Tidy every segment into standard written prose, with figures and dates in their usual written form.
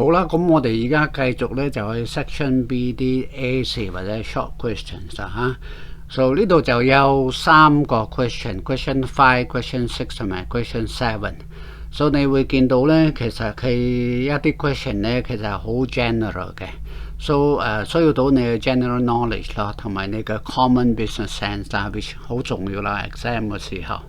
好啦，咁我哋而家繼續咧就去 section B 啲 essay 或者 short questions 啦嚇。So 呢度就有3個 question 5、question 6同埋 question 7。So 你會見到咧，其實佢一啲 question 咧其實係好 general 嘅。So 需要到你嘅 general knowledge 啦，同埋你嘅 common business sense 啦，which 好重要啦 exam 嘅時候。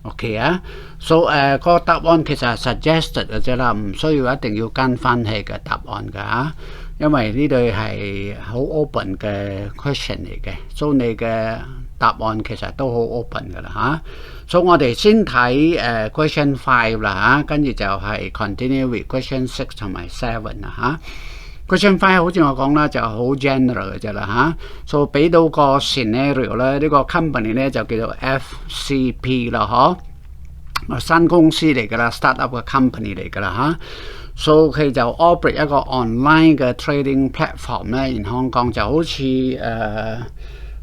OK 啊，so 個答案其實係 suggested 嘅啫啦，唔需要一定要跟翻起嘅答案㗎嚇，因為呢對係好 open 嘅 question 嚟嘅，所以你嘅答案其實都好 open 㗎啦嚇。所以我哋先睇question 5啦嚇，跟住就係 continue with question 6同埋7啦嚇。Question 5好似我講啦，就好 general 嘅啫啦嚇，所以俾到個 scenario 咧，呢個 company 咧就叫做 FCP 啦嗬，新公司嚟㗎啦 ，start up 嘅 company 嚟㗎啦嚇，所以佢就 operate 一個 online 嘅 trading platform 咧，in Hong Kong就好似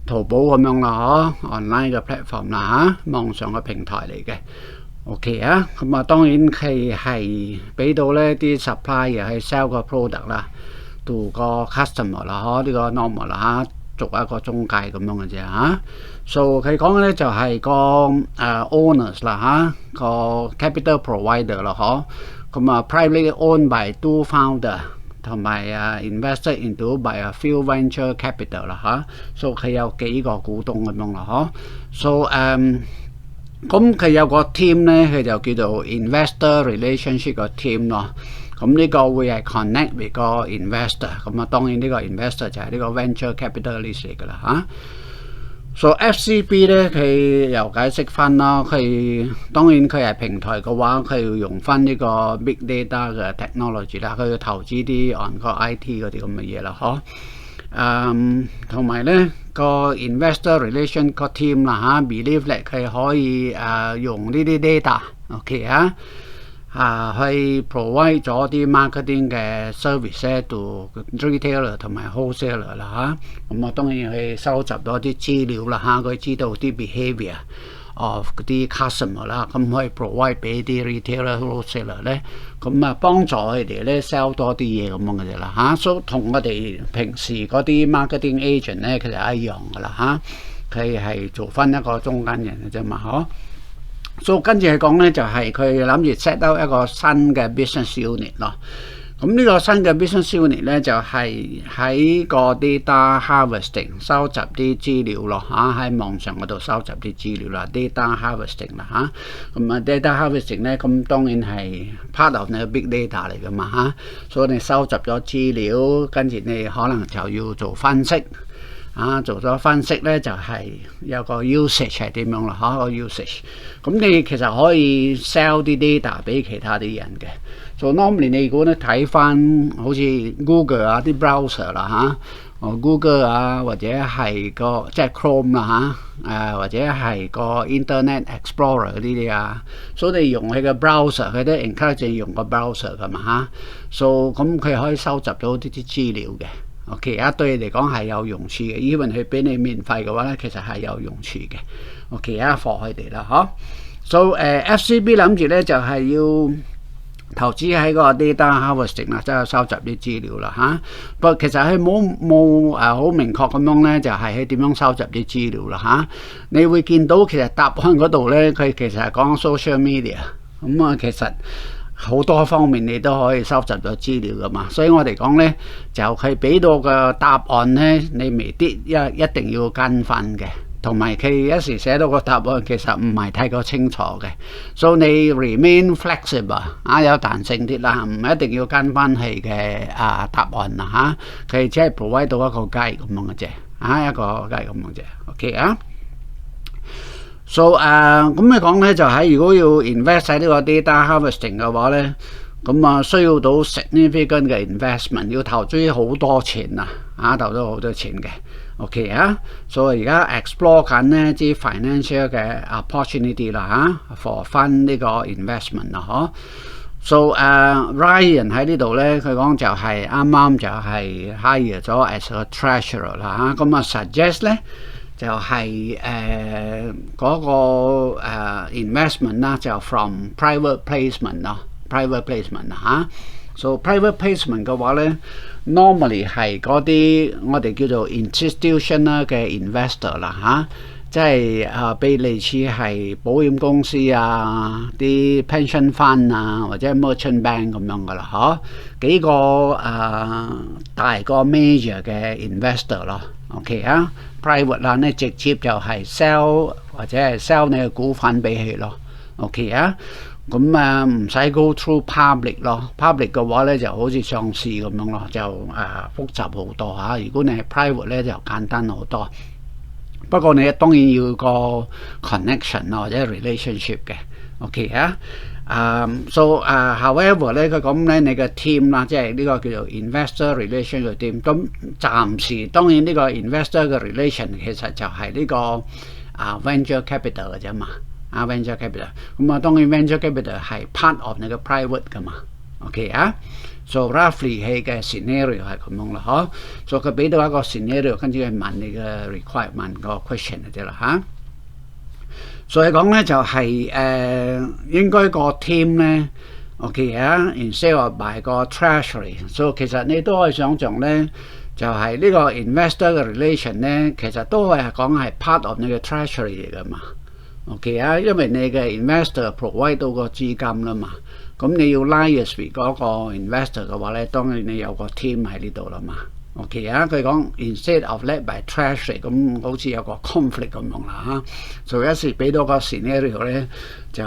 淘寶咁樣啦嗬 ，online 嘅 platform 啦嚇，網上嘅平台嚟嘅。OK 啊，咁啊當然佢係俾到呢啲 supplier 去 sell 個 product 啦。到個 customer 啦，嗬呢個 normal 啦嚇，做一個中介咁樣嘅啫嚇。So 佢講嘅咧就係個owners 啦嚇，個 capital provider 啦嗬。咁啊 privately owned by 2 founder 同埋invested into by a few venture capital 啦嚇。So 佢有幾個股東咁樣啦嗬。So 咁佢有個 team 咧，佢就叫做 investor relationship 個 team 咯。咁呢個會係 connect with 個 investor， 咁啊當然呢個 investor 就係呢個 venture capitalist 嚟㗎啦嚇。So FCP 咧佢又解釋翻啦，佢當然佢係平台嘅話，佢要用翻呢個 big data 嘅 technology 啦，佢要投資啲 on 個 IT 嗰啲咁嘅嘢啦嗬。同埋咧個 investor relation 個 team 啦嚇 ，believe 咧佢可以用呢啲 data，OK 啊。去 provide 咗啲 marketing 嘅 service 咧，to retailer 同埋 wholesaler 啦嚇。咁啊當然去收集咗啲資料啦嚇，佢知道啲 behaviour of 啲 customer 啦，咁可以 provide 俾啲 retailer wholesaler 咧，咁啊幫助佢哋咧 sell 多啲嘢咁樣嘅啫啦嚇。所以同我哋平時嗰啲 marketing agent 咧，其實一樣噶啦嚇，佢係做翻一個中間人嘅啫嘛嗬。所以跟住佢講咧，就係佢諗住 set out 一個新嘅 business unit 咯。咁呢個新嘅 business unit 咧，就係喺個 data harvesting 收集啲資料咯嚇，喺網上嗰度收集啲資料啦 ，data harvesting 啦嚇。咁data harvesting 咧，咁當然係 part of 你嘅 big data 嚟噶嘛嚇。所以你收集咗資料，跟住你可能就要做分析。做咗分析咧，就係有個 usage 係點樣啦嚇，個 usage。咁你其實可以 sell 啲 data 俾其他啲人嘅。So normally 你如果咧睇翻好似 Google 啲 browser 啦嚇，Google 或者係個即係 Chrome 啦嚇，或者係個 Internet Explorer 嗰啲所以你用佢嘅 browser，佢都 encourage 你用個 browser 噶嘛嚇。So 咁佢可以收集到啲資料嘅。OK 對你嚟講係有用處嘅，even 佢俾你免費嘅話咧，其實係有用處嘅。OK 放佢哋啦，嗬。So FCB 諗住咧就係要投資喺個 data harvesting 啦，即係收集啲資料啦嚇。不過其實佢冇好明確咁樣咧，就係佢點樣收集啲資料啦嚇。你會見到其實答案嗰度咧，佢其實係講 social media 咁其實。好多方面你都可以收集咗資料噶嘛，所以我哋講呢，就佢俾到個答案呢，你未必一定要跟翻嘅，同埋佢一時寫到個答案其實唔係太過清楚嘅，所以你 remain flexible 有彈性啲啦，唔一定要跟翻佢嘅答案啦嚇，佢只係 provide 到一個 guide 咁樣嘅啫，一個 guide 咁樣啫 ，OK 啊。So 咁你講咧就係如果要 invest 喺呢個 data harvesting 嘅話咧，咁需要到 significant 嘅 investment， 要投資好多錢投咗好多錢嘅 ，OK 所以而家 explore 緊呢啲 financial 嘅 opportunity 啦for 翻呢個 investment 啦嗬。So Ryan 喺呢度咧，佢講就係啱啱就係 hire 咗 as a treasurer 啦咁suggest 咧。就係嗰個investment 啦，就 from private placement 咯，private placement So private placement 嘅話咧 ，normally 係嗰啲我哋叫做 institutional 嘅 investor 啦即係比類似係保險公司啊、啲 pension fund 啊或者 merchant bank 咁樣噶啦幾個大個 major 嘅 investor 咯 ，OK private 啦咧直接就係 sell 或者係 sell 你嘅股份俾佢咯 ，OK 咁唔使 go through public 咯 ，public 嘅話咧就好似上市咁樣咯，就複雜好多如果你係 private 咧就簡單好多。不過你當然要個 connection 或者 relationship 嘅 ，OK so however 咧佢講咧你嘅 team 啦，即係呢個叫做 investor relation 嘅 team。咁暫時當然呢個 investor 嘅 relation 其實就係呢個venture capital 嘅啫嘛。venture capital 咁當然 venture capital 係 part of 你嘅 private 噶嘛 ，OK so roughly 佢嘅 scenario 係咁樣啦所以佢俾到一個 scenario， 跟住去問你嘅 requirement 個 question 嘅啫啦所以講咧就係應該個 team 咧 ，OK instead of by 個 treasury， 所以其實你都可以想象咧，就係呢個 investor 嘅 relation 咧，其實都係講係 part of 你嘅 treasury 嚟噶嘛。OK 因為你嘅 investor provide 到個資金啦嘛，咁你要 liaise with 嗰個 investor 嘅話咧，當然你有個 team 喺呢度啦嘛。OK 佢講 instead of led by treasury， 咁好似有個 conflict 咁樣啦所以一時俾到個 scenario 咧，就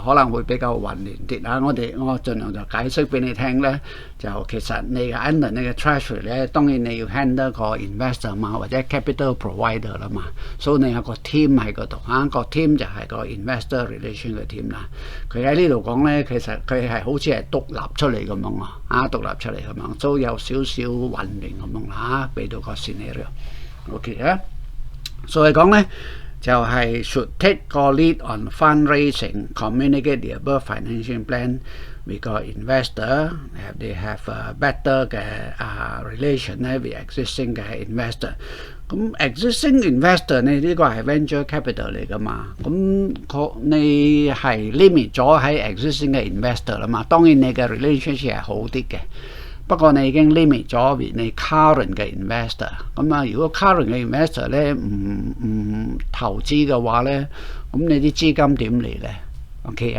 可能會比較混亂啲我盡量就解釋俾你聽咧，就其實你嘅 under 你嘅 treasury 咧，當然你要 handle 個 investor 嘛，或者 capital provider 啦嘛，所以你有個 team 喺嗰度個 team 就係個 investor relation 嘅 team 啦。佢喺呢度講咧，其實佢係好似係獨立出嚟咁樣獨立出嚟咁樣，都有少少混亂咁樣啦俾到個 scenario。OK 所以講咧。就係 should take 個 lead on fundraising, communicate the above financial plan with 個 investor, they have a better 嘅relation 咧 with existing 嘅 investor。咁 existing investor 呢個係 venture capital 嚟噶嘛，咁你係 limit 咗喺 existing 嘅 investor 啦嘛，當然你嘅 relationship 係好啲嘅。不過你已經 limit 咗你 current 嘅 investor， 咁如果 current 嘅 investor 咧唔投資嘅話咧，咁你啲資金點嚟咧 ？OK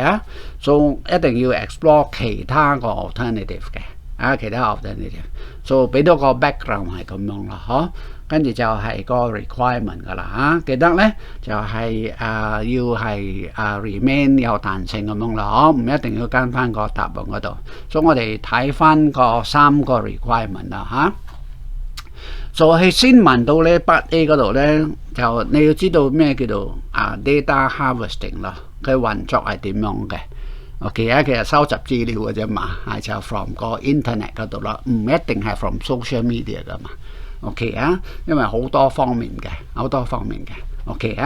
so 一定要 explore 其他個 alternative 嘅其他 alternative， so 俾到個 background 係咁樣啦跟住就係個 requirement 噶啦記得咧就係要係remain 有彈性咁樣啦唔一定要跟翻個答案嗰度，所以我哋睇翻個3個 requirement 啦所以先問到咧 Part A 嗰度咧，就你要知道咩叫做data harvesting 咯，佢運作係點樣嘅？OK 其實收集資料嘅啫嘛，就 from 個 internet 嗰度啦，唔一定係 from social media 噶嘛。OK 因為好多方面嘅，OK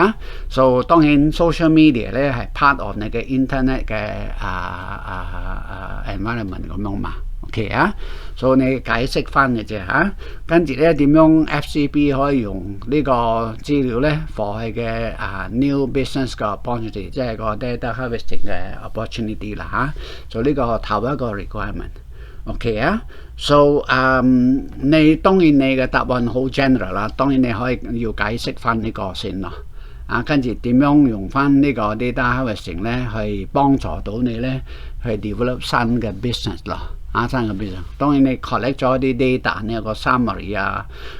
so 當然 social media 咧係 part of 你嘅 internet 嘅environment 咁樣嘛。OK so 你解釋翻嘅啫跟住咧點樣 FCB 可以用呢個資料咧 for 佢嘅new business 嘅 opportunity， 即係個 data harvesting 嘅 opportunity 啦so 呢個頭一個 requirement。OK so 你當然你嘅答案好 general 啦，當然你可以要解釋翻呢個先咯跟住點樣用翻呢個 data harvesting 咧去幫助到你咧去 develop 新嘅 business 咯新嘅 business。當然你 collect 咗啲 data， 你有個 summary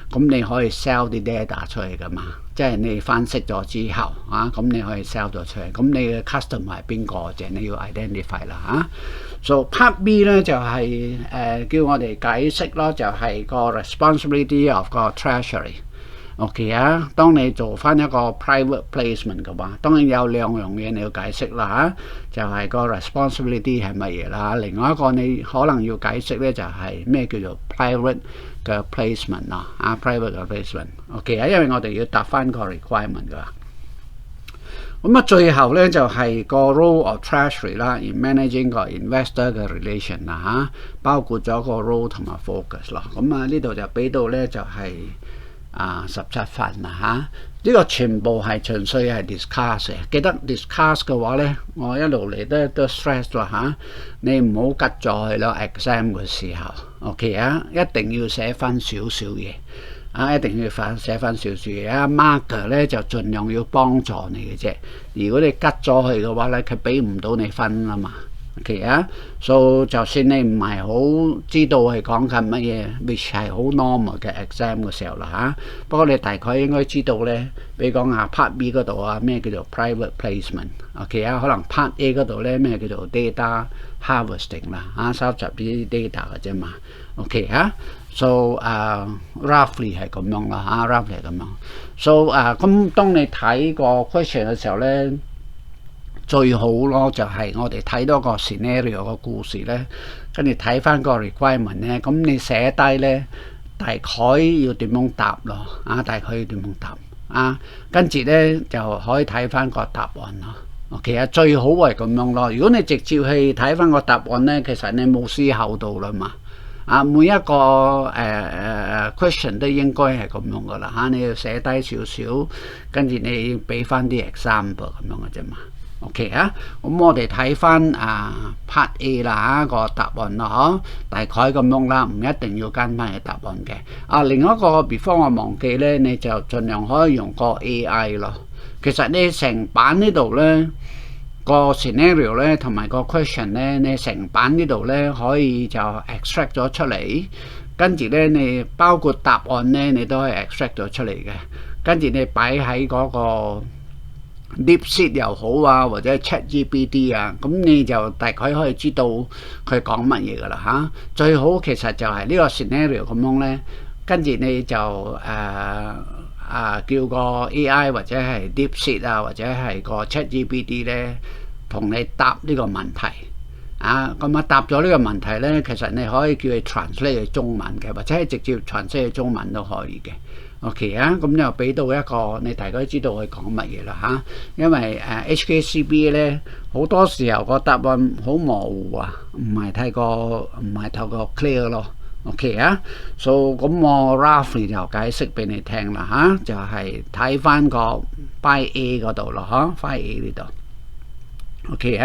咁你可以 sell 啲 data 出去噶嘛，即係你分析咗之後咁你可以 sell 咗出去，咁你嘅 customer 係邊個啫？你要 identify 啦So Part B 咧就係叫我哋解釋咯，就係個 responsibility of 個 treasury。OK 當你做翻一個 private placement 嘅話，當然有2樣嘢你要解釋啦就係個 responsibility 係乜嘢啦，另外一個你可能要解釋咧就係咩叫做 private 嘅 placement 咯private 嘅 placement。OK 因為我哋要答翻個 requirement 噶。咁最後咧就係個 role of treasury 啦 in managing 個 investor 嘅 relation 啦包括咗個 role 同埋 focus 咯。咁呢度就俾到咧就係17分啦呢個全部係純粹係 discuss 嘅。記得 discuss 嘅話咧，我一路嚟都 stress 咗嚇，你唔好吉咗去咯 exam 嘅時候 ，OK 啊，一定要寫翻少少嘢。一定要寫翻少少嘢。marker 咧就盡量要幫助你嘅啫。如果你吉咗佢嘅話咧，佢俾唔到你分啊嘛。OK 啊，就算你唔係好知道係講緊乜嘢 ，which 係好 normal 嘅 exam 嘅時候啦嚇。不過你大概應該知道咧，比如講Part B 嗰度咩叫做 private placement。OK 啊，可能 Part A 嗰度咧咩叫做 data harvesting 啦收集啲 data 嘅啫嘛。OK 啊。So roughly 係咁樣啦roughly 係咁樣。So 咁當你睇個 question 嘅時候咧，最好咯就係我哋睇多個 scenario 個故事咧，跟住睇翻個 requirement 咧，咁你寫低咧大概要點樣答咯大概要點樣答跟住咧就可以睇翻個答案咯。其實最好係咁樣咯。如果你直接去睇翻個答案咧，其實你冇思考到啦嘛。每一個question 都應該係咁樣噶啦你要寫低少少，跟住你俾翻啲 example 咁樣嘅啫嘛。OK 咁我哋睇翻Part A 啦個答案咯大概咁樣啦，唔一定要跟翻嘅答案嘅。另一個 before 我忘記咧，你就盡量可以用個 AI 咯。其實你成版呢度咧，個 scenario 咧同埋個 question 咧，你成版呢度咧可以就 extract 咗出嚟，跟住咧你包括答案咧你都可以 extract 咗出嚟嘅，跟住你擺喺嗰個 DeepSeek 又好或者 ChatGPT 咁你就大概可以知道佢講乜嘢噶啦最好其實就係呢個 scenario 咁樣咧，跟住你就叫個 AI 或者係 DeepSeek或者係個 ChatGPT 咧同你答呢個問題咁答咗呢個問題咧，其實你可以叫佢 translate 去中文嘅，或者係直接 translate 去中文都可以嘅。OK 咁就俾到一個你大概知道佢講乜嘢啦因為HKCB 咧好多時候個答案好模糊唔係太過 clear 咯。OK so 咁我 roughly 就解釋俾你聽啦就係睇翻個 by A 嗰度咯by A 呢度。OK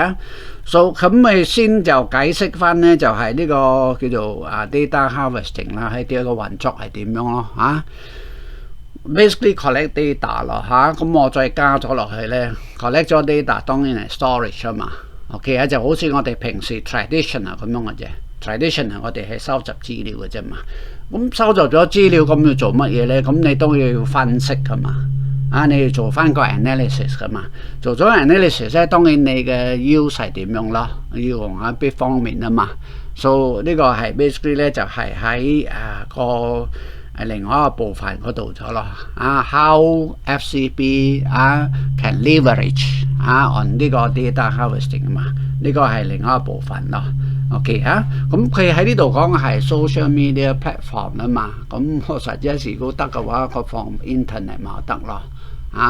so 咁咪先就解釋翻咧，就係呢個叫做data harvesting 啦，喺呢個運作係點樣咯basically collect data 咯咁我再加咗落去咧 collect 咗 data 當然係 storage 嘛。OK 就好似我哋平時 traditional 咁樣嘅啫。traditional 我哋係收集資料嘅啫嘛。咁收集咗資料咁要做乜嘢咧？咁你都要分析噶嘛。你要做翻個 analysis 噶嘛。做咗 analysis 咧，當然你嘅 use 係點樣咯？要用喺邊方面啊嘛。So 呢個係 basically 咧就係喺個另外一個部分嗰度咗咯how FCB can leverage on 呢個 data harvesting 嘛，呢個係另外一個部分咯。OK 咁佢喺呢度講係 social media platform 嘛，咁確實有時如果得嘅話，佢放 internet 咪得咯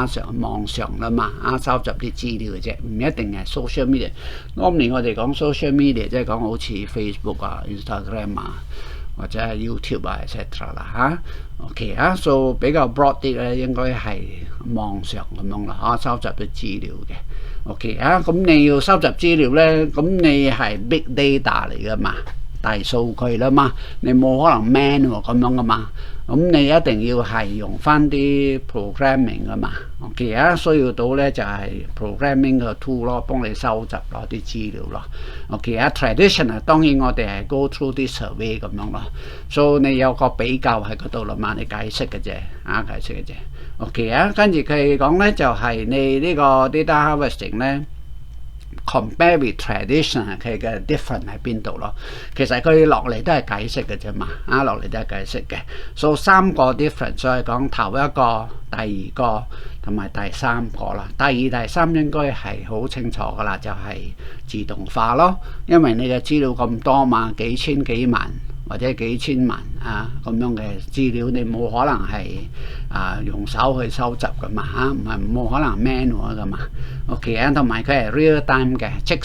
上網上啦嘛收集啲資料嘅啫，唔一定係 social media。當年我哋講 social media 即係講好似 Facebook Instagram 或者係 YouTube etc 啦OK so 比較 broad 啲咧，應該係網上咁樣啦收集啲資料嘅。OK 咁你要收集資料咧，咁你係 big data 嚟噶嘛，大數據啦嘛，你冇可能 manual 咁樣噶嘛，咁你一定要係用翻啲 programming 噶嘛。OK 需要到咧就係 programming 嘅 tool 咯，幫你收集攞啲資料咯。OK traditional 當然我哋係 go through 啲 survey 咁樣咯，所以你有個比較喺嗰度啦嘛，你解釋嘅啫解釋嘅啫。OK 跟住佢講咧就係你呢個 data harvesting 咧 compare with traditional 佢嘅 different 喺邊度咯。其實佢落嚟都係解釋嘅啫嘛落嚟都係解釋嘅。所以三個 different， 所以講頭一個、第二個同埋第三個啦。第二、第三應該係好清楚噶啦，就係自動化咯，因為你嘅資料咁多嘛，幾千幾萬或者幾千萬咁樣嘅資料，你冇可能係用手去收集噶嘛唔係冇可能 manual 噶嘛。OK 同埋佢係 real time 嘅即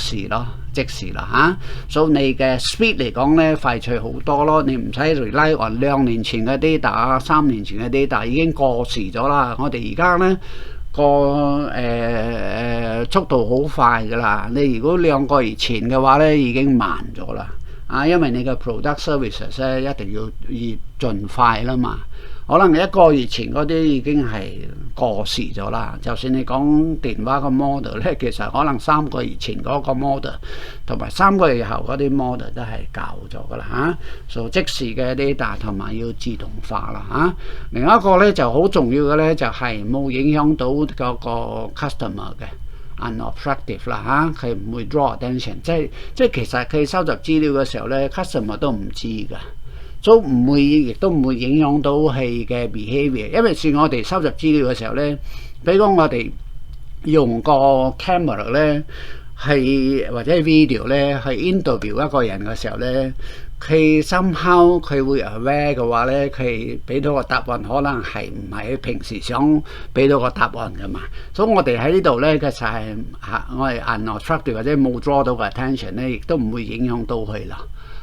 時啦所以你嘅 speed 嚟講咧快脆好多咯，你唔使 rely on 2年前嘅 data 3年前嘅 data 已經過時咗啦。我哋而家咧速度好快噶啦，你如果2個月前嘅話咧已經慢咗啦因為你嘅 product services 咧一定要盡快啦嘛。可能1個月前嗰啲已經係過時咗啦。就算你講電話個 model 咧，其實可能3個月前嗰個 model 同埋3個月後嗰啲 model 都係舊咗噶啦所以即時嘅 data 同埋要自動化啦另一個咧就好重要嘅咧就係冇影響到嗰個 customer 嘅。unobstructive 啦佢唔會 draw attention， 即係其實佢收集資料嘅時候咧 ，customer 都唔知㗎，所以唔會亦都唔會影響到佢嘅 behaviour。因為算我哋收集資料嘅時候咧，比如講我哋用個 camera 咧，係或者 video 咧，去 interview 一個人嘅時候咧。佢 somehow 佢會 aware 嘅話咧，佢俾到個答案可能係唔係平時想俾到個答案噶嘛，所以我哋喺呢度咧，其實係我哋 unobstructed 或者冇 draw 到個 attention 咧，亦都唔會影響到佢啦。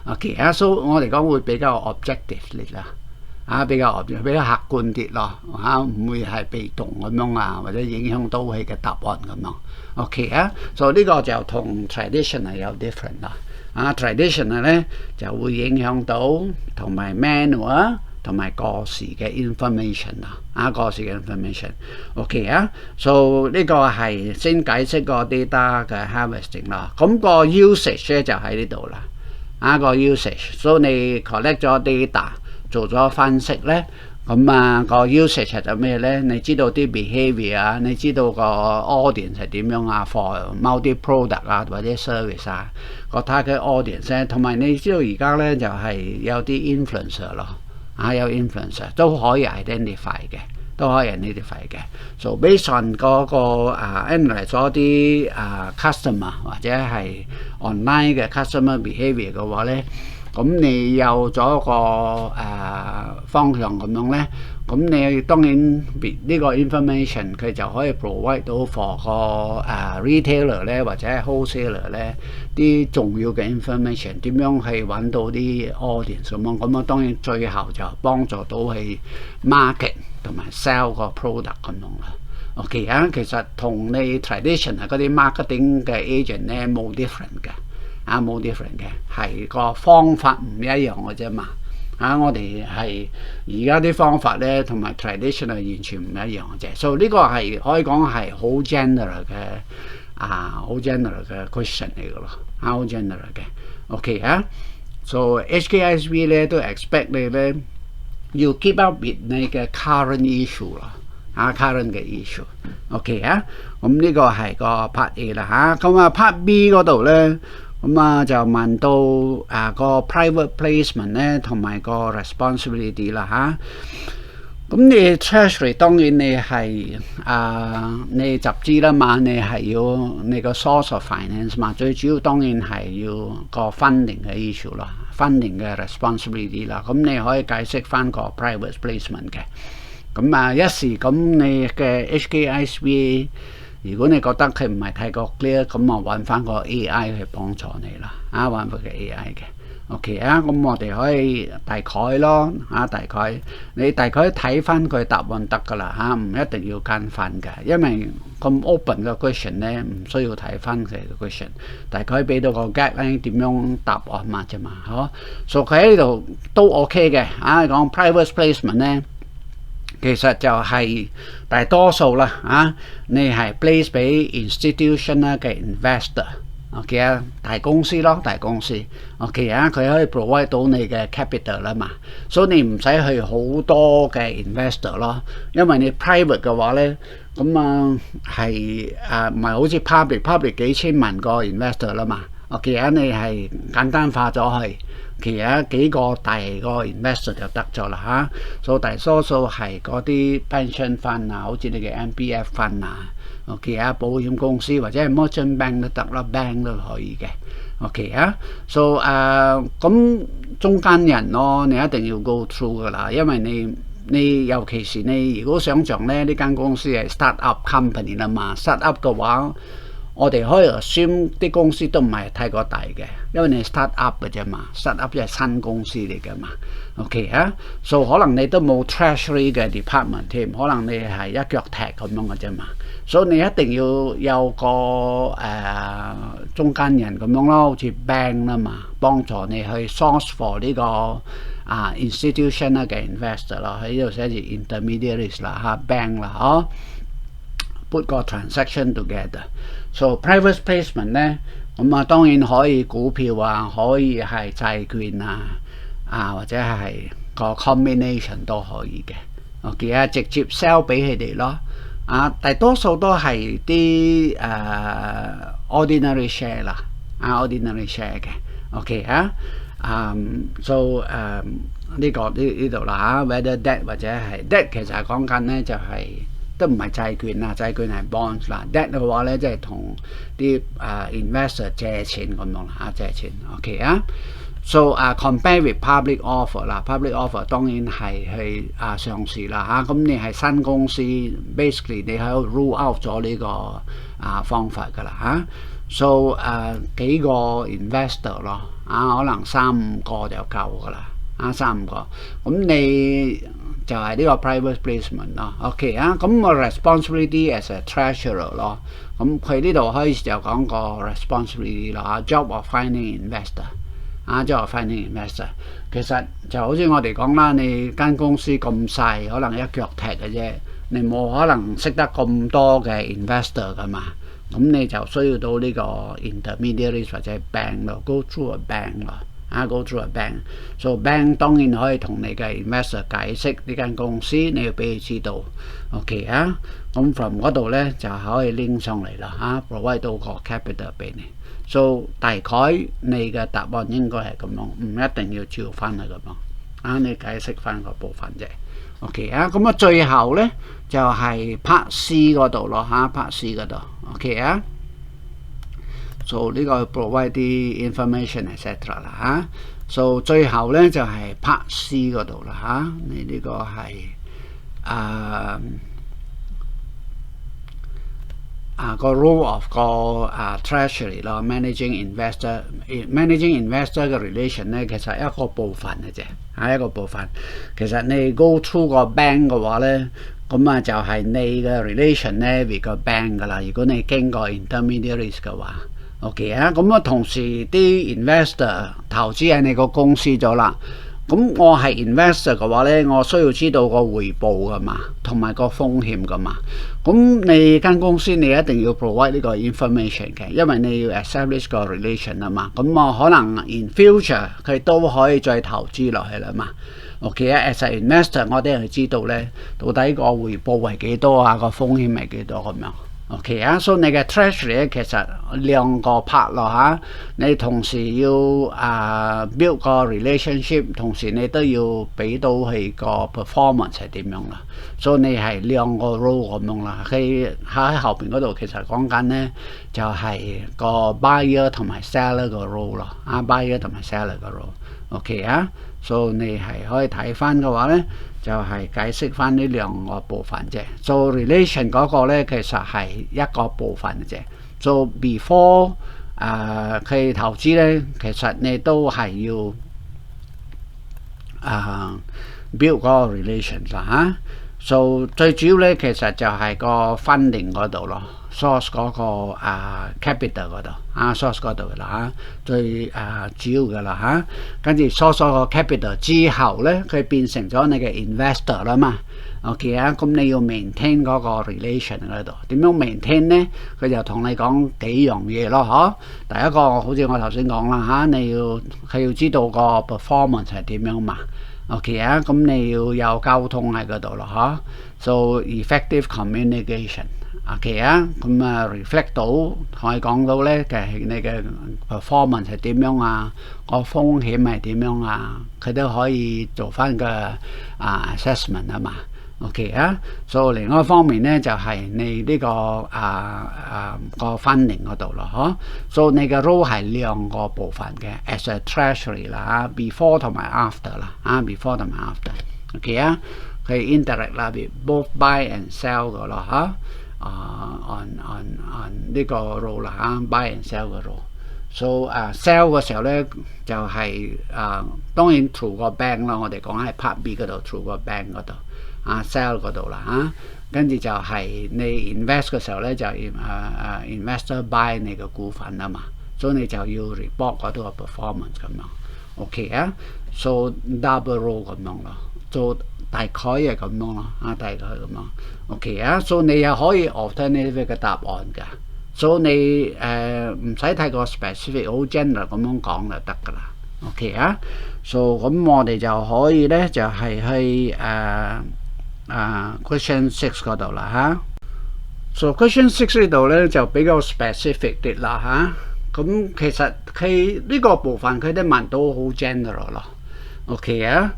OK，所以我哋講會比較 objective 啲啦，比較客觀啲咯，唔會係被動咁樣或者影響到佢嘅答案咁樣。OK，所以呢個就同 tradition 係有 different 啦。traditional 咧就會影響到同埋 manual 同埋過時嘅 information 過時嘅 information。OK so 呢個係先解釋個 data 嘅 harvesting 啦。咁個 usage 咧就喺呢度啦。個 usage， 所以你 collect 咗 data 做咗分析咧。咁個 usage 係咩咧？你知道啲 behaviour你知道個 audience 係點樣for multi product 或者 service 個 target audience 咧，同埋你知道而家咧就係有啲 influencer 咯，有 influencer 都可以 identify 嘅，so based on 嗰個analyze 咗啲customer 或者係 online 嘅 customer behaviour 嘅話咧。咁你有咗個方向咁樣咧，咁你當然呢個 information 佢就可以 provide 到 for 個retailer 咧或者係 wholesaler 咧啲重要嘅 information， 點樣去揾到啲 audience 咁當然最後就幫助到去 market 同埋 sell 個 product 咁樣啦。OK 其實同你 traditional 嗰啲 marketing 嘅 agent 咧冇 different 嘅。冇 different 嘅，係個方法唔一樣嘅啫嘛。我哋係而家啲方法咧，同埋 traditional 完全唔一樣嘅啫。所以呢個係可以講係好 general 嘅，好 general 嘅 question 嚟嘅咯，好 general 嘅。OK so HKISV 咧都 expect 你咧要 keep up with 你嘅 current issue 啦。current 嘅 issue。OK 咁呢個係個 part A 啦咁part B 嗰度咧。咁就問到個 private placement 咧，同埋個 responsibility 啦咁你 treasury 當然你係你集資啦嘛，你係要你個 source of finance 嘛，最主要當然係要個 funding 嘅 issue 啦 ，funding 嘅 responsibility 啦。咁你可以解釋翻個 private placement 嘅。咁一時咁你嘅 HKISV。如果你覺得佢唔係太過 clear， 咁我揾翻個 AI 去幫助你啦，揾翻個 AI 嘅 ，OK 咁我哋可以大概咯，你大概睇翻佢答案得噶啦，唔一定要跟翻嘅，因為咁 open 嘅 question 咧，唔需要睇翻佢嘅 question， 大概俾到個 guideline 點樣答案嘛啫嘛，所以佢喺呢度都 OK 嘅，講 private placement 咧。其實就係大多數啦，你係 place 俾 institution 嘅 investor，OK 大公司咯，大公司 ，OK 佢可以 provide 到你嘅 capital 啦嘛，所以你唔使去好多嘅 investor 咯，因為你 private 嘅話咧，咁係唔係好似 public 幾千萬個 investor 啦嘛 ，OK 你係簡單化咗去。其實幾個大個 investor 就得咗啦所以大多數係嗰啲 pension fund 好似你嘅 MPF fund OK 保險公司或者係 merchant bank 都得啦 ，bank 都可以嘅 OK 啊，so 咁中間人咯，你一定要 go through 噶啦，因為你尤其是你如果想像咧呢間公司係 start up company 啦嘛，start up 嘅話，我哋可以 assume 啲公司都唔係太過大嘅，因為你 start up 嘅啫嘛，start up 即係新公司嚟嘅嘛。OK 啊，所以可能你都冇 treasury 嘅 department 添，可能你係一腳踢咁樣嘅啫嘛。所以你一定要有個中間人咁樣咯，好似 bank 啦嘛，幫助你去 source for 呢個institutional 嘅 investor 咯，喺呢度寫住 intermediaries 啦嚇 bank 啦呵 ，put 個 transaction together。So private placement 咧，咁當然可以股票啊，可以係債券啊，或者係個 combination 都可以嘅。OK 啊，直接 sell 俾佢哋咯。大多數都係啲ordinary share 啦，ordinary share 嘅。OK 啊，so 呢度啦嚇 ，whether debt 或者係 debt 其實係講緊咧就係、都唔係債券啦，債券係 bonds 啦。debt 嘅話咧即係同啲investor 借錢咁樣啦，借錢。OK 啊。So compare with public offer 啦 ，public offer 當然係去上市啦嚇，咁你係新公司 ，basically 你喺度 rule out 咗呢個方法噶啦嚇。So 幾個 investor 咯，可能3-5個就夠噶啦，3-5個，咁你就係呢個 private placement 咯。OK 啊，咁個 responsibility as a treasurer 咯，咁佢呢度開始就講個 responsibility 咯 ，job of finding investor。job finding investor 其實就好似我哋講啦，你間公司咁細，可能一腳踢嘅啫，你冇可能識得咁多嘅 investor 噶嘛，咁你就需要到呢個 intermediaries 或者 bank 咯 ，go through a bank 咯，go through a bank。So bank 當然可以同你嘅 investor 解釋呢間公司，你要俾佢知道 ，OK 啊，咁 from 嗰度咧就可以拎上嚟啦，provide 到個 capital 俾你。So 大概你嘅答案應該係咁樣，唔一定要照翻係咁樣。你解釋翻個部分啫。OK 啊，咁最後咧就係 Part C 嗰度咯，Part C 嗰度。OK 啊。So 呢個 provide 啲 information etc 啦So 最後咧就係 Part C 嗰度啦你呢個係個 role of 個treasury 咯 ，managing investor 嘅 relation 咧，其實係一個部分嘅啫，係一個部分。其實你 go through 個 bank 嘅話咧，咁就係你嘅 relation 咧 with 個 bank 噶啦。如果你經過 intermediaries 嘅話 ，OK 啊，咁同時啲 investor 投資喺你個公司咗啦。咁我係 investor 嘅話咧，我需要知道個回報噶嘛，同埋個風險噶嘛。咁你間公司你一定要 provide 呢個 information 嘅，因為你要 establish 個 relation 啊嘛。咁我可能 in future 佢都可以再投資落去啦嘛。OK 啊 ，as a investor 我哋係知道咧，到底個回報係幾多啊，個風險係幾多咁樣。OK 啊，所以你嘅 treasury 咧其實兩個 part 咯你同時要build 個 relationship， 同時你都要俾到佢個 performance 係點樣啦。所以你係兩個 role 咁樣啦。佢喺後邊嗰度其實講緊咧就係個 buyer 同埋 seller 個 role 咯，buyer 同埋 seller 個 role。OK 啊，所以你係可以睇翻嘅話咧。就係解釋翻呢兩個部分啫。做 relation 嗰個咧，其實係一個部分啫。做 before 佢投資咧，其實你都係要build 嗰個 relation 啦So 最主要咧，其實就係個 funding 嗰度咯。source 嗰個capital 嗰度source 嗰度啦最主要嘅啦跟住 source 個 capital 之後咧，佢變成咗你嘅 investor 啦嘛。OK 咁你要 maintain 嗰個 relation 嗰度，點樣 maintain 咧？佢就同你講幾樣嘢咯，第一個好似我頭先講啦佢要知道個 performance 係點樣嘛。OK 咁你要有溝通喺嗰度咯So effective communication。OK 咁reflect 到同你講到咧嘅你嘅 performance 係點樣個風險係點樣佢都可以做翻個assessment 嘛。OK 啊，所以另外一方面咧就係、是、你呢、個個 funding 嗰度咯，嗬，所以你嘅 role 係兩個部分嘅 ，as a treasury 啦 before 同埋 after 啦，before 同埋 after，OK 啊，佢 interact 啦 both buy and sell 嘅咯，嚇，on 呢個 role 啦buy and sell 嘅 role。So sell 嘅時候咧就係、當然 through 個 bank 啦，我哋講喺 part B 嗰度 through 個 bank 嗰度sell 嗰度啦跟住就係你 invest 嘅時候咧就investor buy 你嘅股份啊嘛，所以你就要 report 嗰度個 performance 咁樣 ，OK 啊 ，so double role 咁樣咯，做大概係咁樣咯，大概係咁樣 ，OK 啊，所以你又可以 alternative 嘅答案㗎。所以你唔使太過 specific， 好 general 咁樣講就得㗎啦。OK 啊，所以咁我哋就可以咧就係、去question 6嗰度啦嚇。所以 question 6呢度咧就比較 specific 啲啦嚇。咁其實佢呢個部分佢都問到好 general 咯。OK 啊。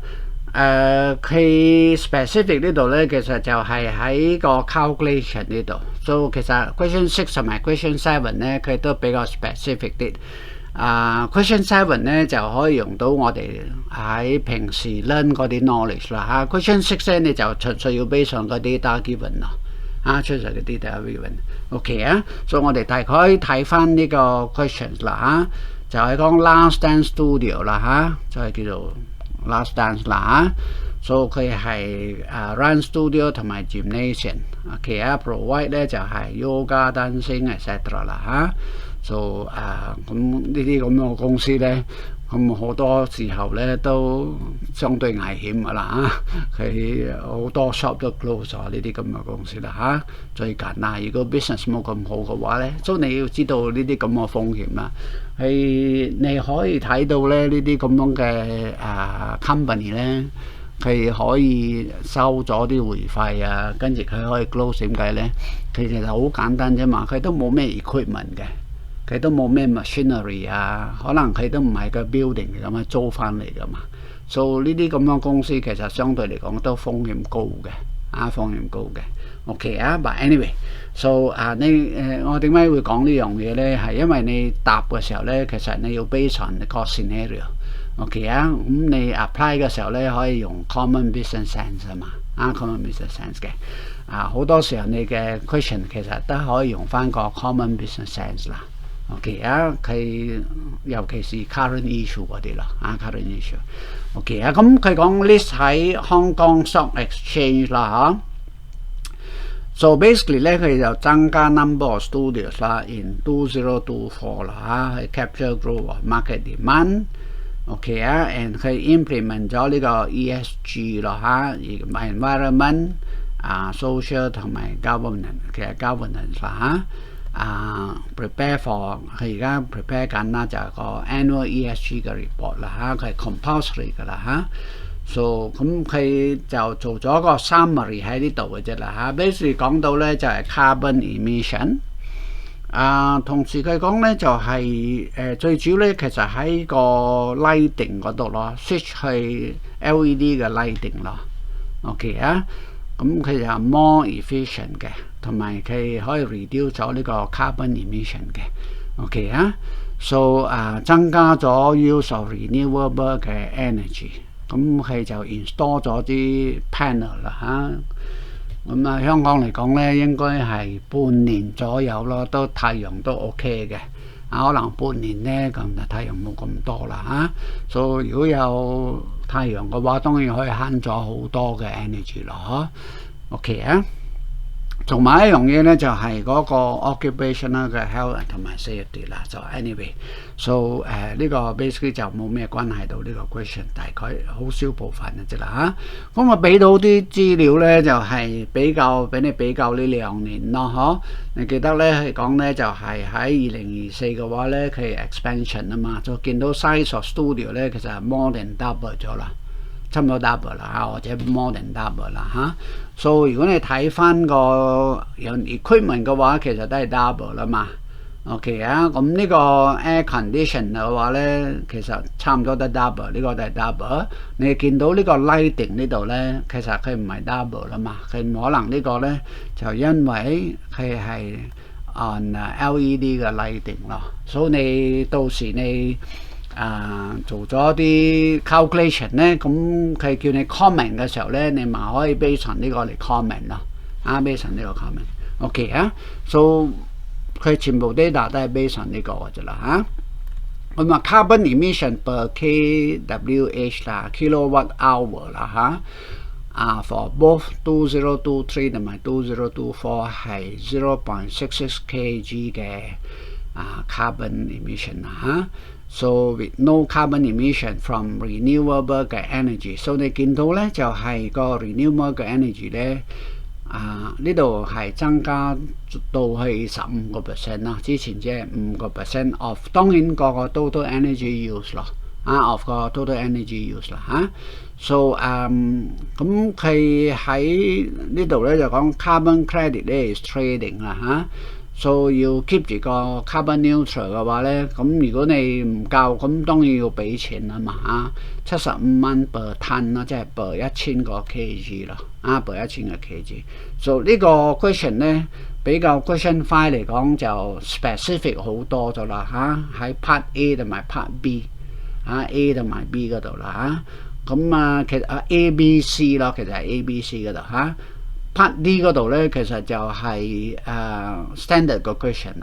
佢 specific 呢度咧，其實就係喺個 calculation 呢度，所以其實 question 6同埋 question 7咧，佢都比較 specific 啲。question 7咧就可以用到我哋喺平時 learn 嗰啲 knowledge 啦嚇。question 6咧你就純粹要 base on 嗰啲 data given 咯，出嚟嗰啲 data given。OK 啊，所以我哋大概睇翻呢個 questions 啦就係講 Last Dance Studio 啦就係叫做Last Dance 啦所以佢係run studio 同埋 gymnasium，OK provide 咧就係 yoga dancing etc 啦所以咁呢啲咁嘅公司咧，咁好多時候咧都相對危險㗎啦佢好多 shop 都 close 咗呢啲咁嘅公司啦最近如果 business 冇咁好嘅話咧，所以你要知道呢啲咁嘅風險啦。你可以睇到咧呢啲咁樣嘅company 咧，佢可以收咗啲會費跟住佢可以 close 點解咧？其實好簡單啫嘛，佢都冇咩 equipment 嘅，佢都冇咩 machinery 可能佢都唔係個 building 咁樣租翻嚟噶嘛。所以呢啲咁樣公司其實相對嚟講都風險高嘅，風險高嘅。OK but anyway， so 我點解會講呢樣嘢咧？係因為你答嘅時候咧，其實你要 base on個 scenario。OK 咁你 apply 嘅時候咧，可以用 common business sense 嘛，common business sense 嘅。好多時候你嘅 question 其實都可以用翻個 common business sense 啦。OK 佢尤其是 current issue 嗰啲啦current issue。OK 咁佢講 list 喺 Hong Kong Stock Exchange 啦So basically 咧，佢就增加 number of studios 啦 ，in 2024啦去 capture growth of market demand。OK and 佢 implement 咗呢個 ESG 咯environment social 同埋 governance 嘅 governance 啦prepare for 佢而家 prepare 緊啦，就係個 annual ESG 嘅 report 啦佢係 compulsory 㗎啦So 咁佢就做咗個 summary 喺呢度嘅啫啦比如講到咧就係 carbon emission。同時佢講咧就係最主要咧，其實喺個 lighting 嗰度咯 ，switch 去 LED 嘅 lighting 咯。OK 咁佢就 more efficient 嘅，同埋佢可以 reduce 咗呢個 carbon emission 嘅。OK so 增加咗 use of renewable 嘅 energy。咁佢就 install 咗啲 panel 啦咁香港嚟講咧，應該係半年左右咯，都太陽都 OK 嘅可能半年咧咁就太陽冇咁多啦所以如果有太陽嘅話，當然可以慳咗好多嘅 energy 咯OK 同埋一樣嘢咧，就係嗰個 occupational 嘅 health 同埋 safety 啦。就 anyway，so 呢個 basically 就冇咩關係到呢個 question， 大概好少部分嘅啫啦咁我俾到啲資料咧，就係俾你比較呢2年咯你記得咧係講咧，就係喺2024嘅話咧，佢 expansion 嘛，就見到 size of studio 咧，其實係 more than double 咗啦。差唔多 double 啦或者 more than double 啦所以如果你睇翻個有 equipment 嘅話，其實都係 double 啦嘛 OK 啊，咁呢個 air condition 嘅話咧，其實差唔多得 double， 呢個都係 double。你見到呢個 lighting 呢度咧，其實佢唔係 double 啦嘛，佢可能呢個咧就因為佢係 on LED 嘅 lighting 咯，所以你到時你做咗啲 calculation 咧，咁佢叫你 comment 嘅時候咧，你咪可以 base on 呢個嚟 comment 咯，base on 呢個 comment。OK 啊 ，so 佢全部 data 都係 base on 呢個嘅啫啦嚇。咁carbon emission per kWh 啦 ，kilowatt hour 啦嚇。for both 2023同埋2024係0.66 kg 嘅carbon emission 啦嚇。So with no carbon emission from renewable 嘅 energy， 所以你見到咧就係個 renewable 嘅 energy 咧。呢度係增加到去15% 啦，之前即係5% of， 當然個 total energy use 咯，of 個 total energy use 啦嚇。So 咁佢喺呢度咧就講 carbon credit 咧 is trading 啦嚇。So 要 keep 住個 carbon neutral 嘅話咧，咁如果你唔夠，咁當然要俾錢啊嘛嚇，75蚊 per ton 啦，即係 per 1000個 kg 咯，per 1000個 kg。So 呢個 question 咧比較 question 5嚟講就 specific 好多咗啦嚇，喺 part A 同埋 part B，A 同埋 B 嗰度啦嚇。咁其實A、B、C 咯，其實係 A、B、C 嗰度嚇。Part D 嗰度咧，其實就係standard 個 question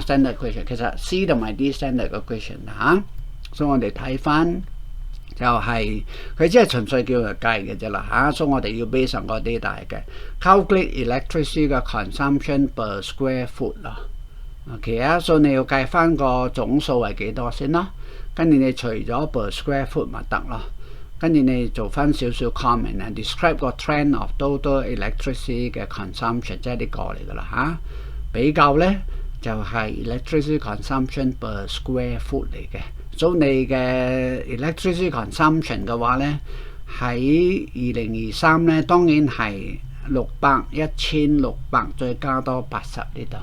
standard question， 其實 C 同埋 D standard 個 question 所以我哋睇翻就係佢只係純粹叫佢計嘅啫啦所以我哋要 base on 個 data 嘅 calculate electricity 嘅 consumption per square foot 咯。OK 所以你要計翻個總數係幾多先咯，跟住你除咗 per square foot 咪得咯。跟住你做翻少少 comment describe 個 trend of total electricity 嘅 consumption， 即係呢個嚟噶啦比較咧就係 electricity consumption per square foot 嚟嘅。所以你嘅 electricity consumption 嘅話咧，喺2023咧當然係1600再加多80呢度。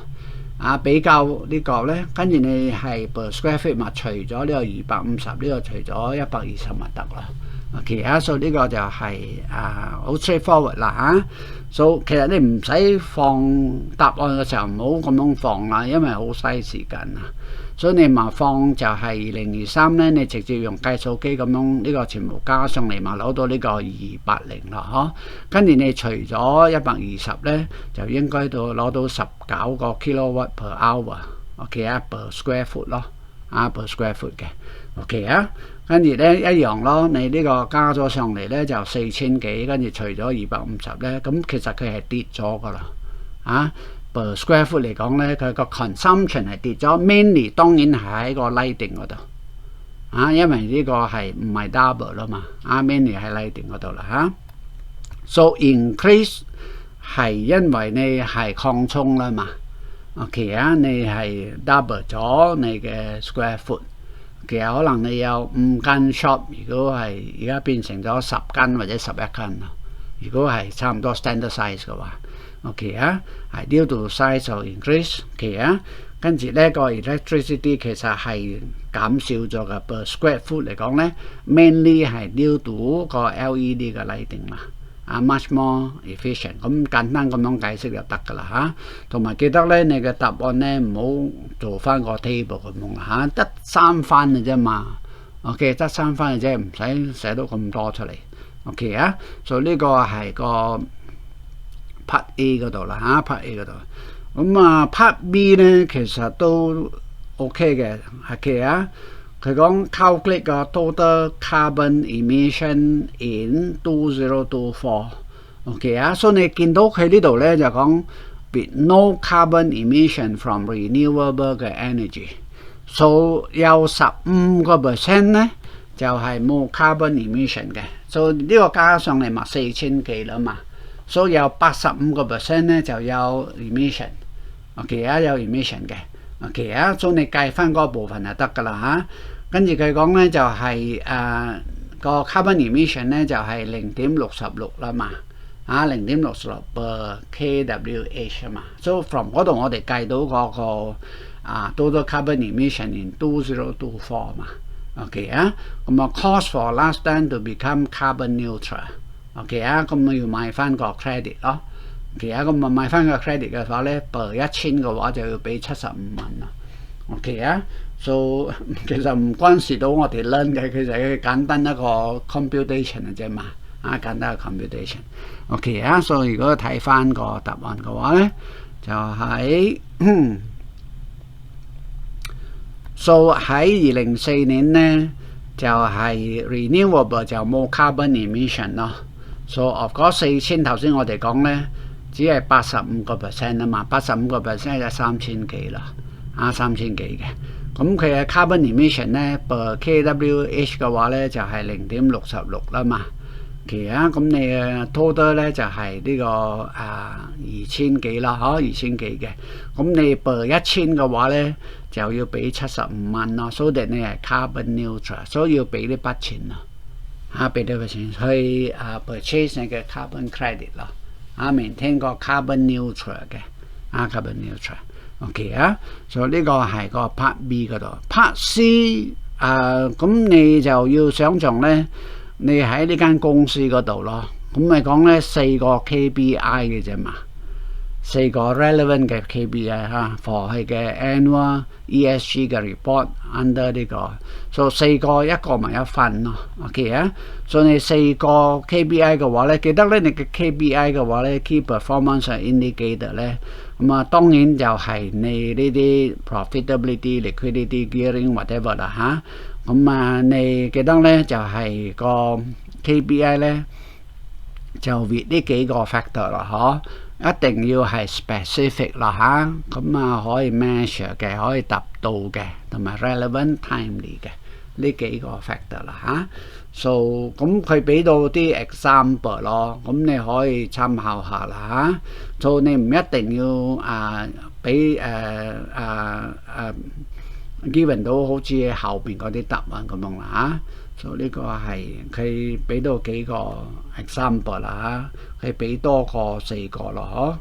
比較呢個咧，跟住你係 per square feet 咪除咗呢個250，呢個除咗120咪得咯。OK 所以呢個就係好 straightforward 啦所以其實你唔使放答案嘅時候唔好咁樣放啦，因為好嘥時間所以你咪放就係2023咧，你直接用計數機咁樣呢個全部加上嚟，咪攞到呢個280啦跟住你除咗120咧，就應該攞到19個 kilowatt per hour。OK per square foot 咯per square foot 嘅。OK 跟住咧一樣咯，你呢個加咗上嚟咧就4000幾，跟住除咗250咧，咁其實佢係跌咗噶啦per square foot 嚟講咧，佢個 consumption 係跌咗 ，mainly 當然係喺個 lighting 嗰度因為呢個係唔係 double 啦嘛mainly 喺 lighting 嗰度啦So increase 係因為你係擴充啦嘛，OK 你係 double 咗你嘅 square foot。其實可能你有5間 shop， 如果係而家變成咗10間或者11間咯。如果係差唔多 standard size 嘅話 ，OK ideal to size 就 increase。OK 跟住呢個 electricity 其實係減少咗嘅 per square foot 嚟講咧 ，mainly 係 due to 個 LED 嘅 lighting 啦。much more efficient， 咁簡單咁樣解釋就得噶啦同埋記得咧，你嘅答案咧唔好做翻個 table 咁樣得3番嘅啫嘛。OK， 得3番嘅啫，唔使寫到咁多出嚟。OK 所以呢個係個 part A 嗰度啦part A 嗰度。咁part B 咧其實都 OK 嘅，OK佢講 calculate 個 total carbon emission in 2024。OK所以你見到佢呢度咧就講 with no carbon emission from renewable 嘅 energy。So 有15% 咧就係冇 carbon emission 嘅。So 呢個加上嚟咪4000幾啦嘛。所以有85% 咧就有 emission。OK 有 emission 嘅。OK 所以你計翻嗰部分就得噶啦跟住佢講咧就係個 carbon emission 咧就係0.66啦嘛0.66 per kWh 啊嘛。So from 嗰度我哋計到嗰個total carbon emission in 2024嘛。OK 啊，咁啊 cost for last dance to become carbon neutral。OK 啊，咁我要買翻個 credit 咯。OK 啊，咁啊買翻個 credit 嘅話咧，per 1000嘅話就要俾75蚊啦。OK 啊。So 其實唔關事到我哋 learn 嘅，其實簡單一個 computation 嘅啫嘛，簡單嘅 computation。OK 啊，所以如果睇翻個答案嘅話咧，就喺So 喺2004年咧，就係 renewable 就冇 carbon emission 咯。So of 嗰4000頭先我哋講咧，只係85% 啊嘛，85% 就3000幾啦，3000幾嘅。咁佢嘅 carbon emission 咧 per kWh 嘅話咧就係0.66啦嘛。其啊，咁你嘅 total 咧就係呢個2000幾啦，2000幾嘅。咁你 per 1000嘅話咧就要俾75蚊咯，所以你係 carbon neutral， 所以要俾呢筆錢咯，俾呢筆錢去purchase 你嘅 carbon credit 咯，maintain 個 carbon neutral 嘅，carbon neutral。OK 啊，所以呢個係個 part B 嗰度。part C 咁你就要想像咧，你喺呢間公司嗰度咯，咁咪講咧4個 KPI 嘅啫嘛，4個 relevant 嘅 KPI for 佢嘅 annual ESG 嘅 report under 呢個，所以4個一個咪一份咯。OK 啊，所以你4個 KPI 嘅話咧，記得咧你嘅 KPI 嘅話咧 ，key performance indicator 咧。咁當然就係你呢啲 profitability、liquidity、gearing whatever 啦咁你記得咧就係個 KPI 咧就 with 呢幾個 factor 啦，一定要係 specific 啦咁可以 measure 嘅，可以達到嘅，同埋 relevant timely 嘅呢幾個 factor 啦So 咁佢俾到啲 example 咯，咁你可以參考下啦So 你唔一定要俾given 到好似後邊嗰啲答案咁樣啦So 呢個係佢俾到幾個 example 啦佢俾多過4個咯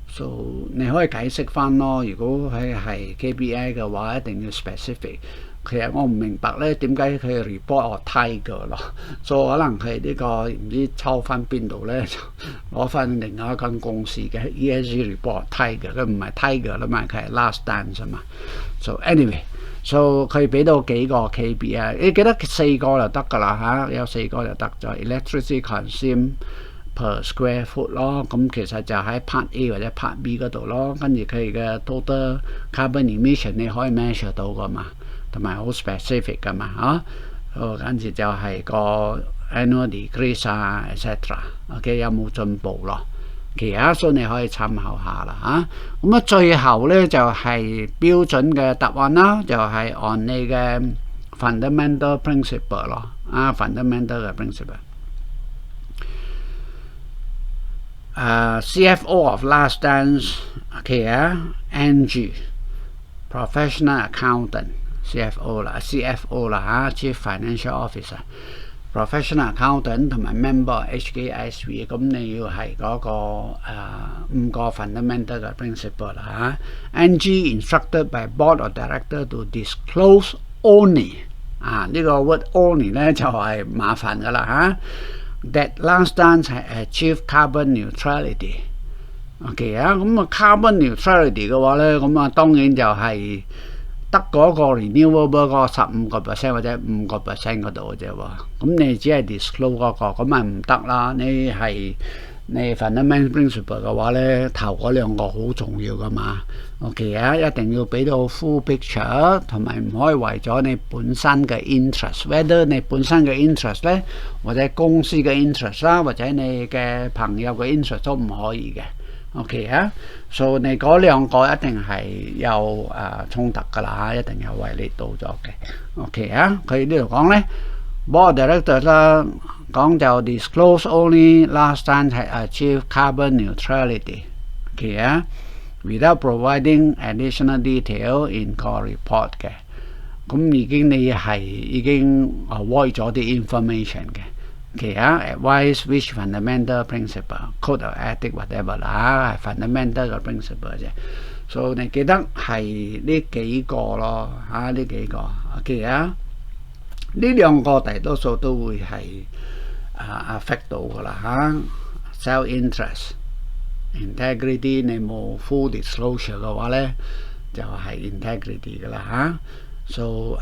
So 你可以解釋翻咯，如果佢係 KPI 嘅話，一定要 specific。其實我唔明白咧，點解佢 report 我 tiger 咯？所以可能佢呢個唔知抽翻邊度咧，攞翻另外一間公司嘅 ESG report tiger， 佢唔係 tiger 啦嘛，佢係 last dance 嘛。So anyway，so 佢俾到幾個 KPI， 你記得4個就得㗎啦有4個就得咗 electricity consume per square foot 咯，咁其實就喺 part A 或者 part B 嗰度咯，跟住佢嘅 total carbon emission 你可以 measure 到㗎嘛。同埋好 specific 噶嘛跟住就係個 annual decrease etc。OK 有冇進步咯？其他所以你可以參考下啦咁最後咧就係標準嘅答案啦，就係按你嘅 fundamental principle 咯fundamental 嘅 principle。CFO of last dance NG professional accountant。CFO 啦，Chief Financial Officer、Professional Accountant 同埋 Member HKSV， 咁你要係嗰個5個 fundamental 嘅 principle 啦NG instructed by board or director to disclose only 呢個 word only 咧就係麻煩噶啦that last dance achieve carbon neutrality。OK 咁carbon neutrality 嘅話咧，咁當然就係得嗰個 renewable 嗰15% 或者5% 嗰度嘅啫喎，咁你只係 disclose 嗰個，咁咪唔得啦。你 fundamental principle 嘅話咧，頭嗰2個好重要噶嘛。OK 一定要俾到 full picture， 同埋唔可以為咗你本身嘅 interest，whether 你本身嘅 interest 咧，或者公司嘅 interest 啦，或者你嘅朋友嘅 interest 都唔可以嘅。OK 所以你嗰2個一定係有衝突㗎啦一定有違逆到咗嘅。OK 佢呢度講咧 ，board director 啦講就 disclose only last time had achieved carbon neutrality。OK without providing additional detail in core report 嘅，咁你係已經avoid咗啲 information 嘅。OK 啊 ，advise which fundamental principle code of ethic whatever 啦嚇，係 fundamental 嘅 principle 啫。所以你記得係呢幾個咯嚇，呢幾個 OK 啊，呢兩個大多數都會係affect 到噶啦嚇 ，self interest。integrity 你冇 full disclosure 嘅話咧，就係 integrity 噶啦嚇。So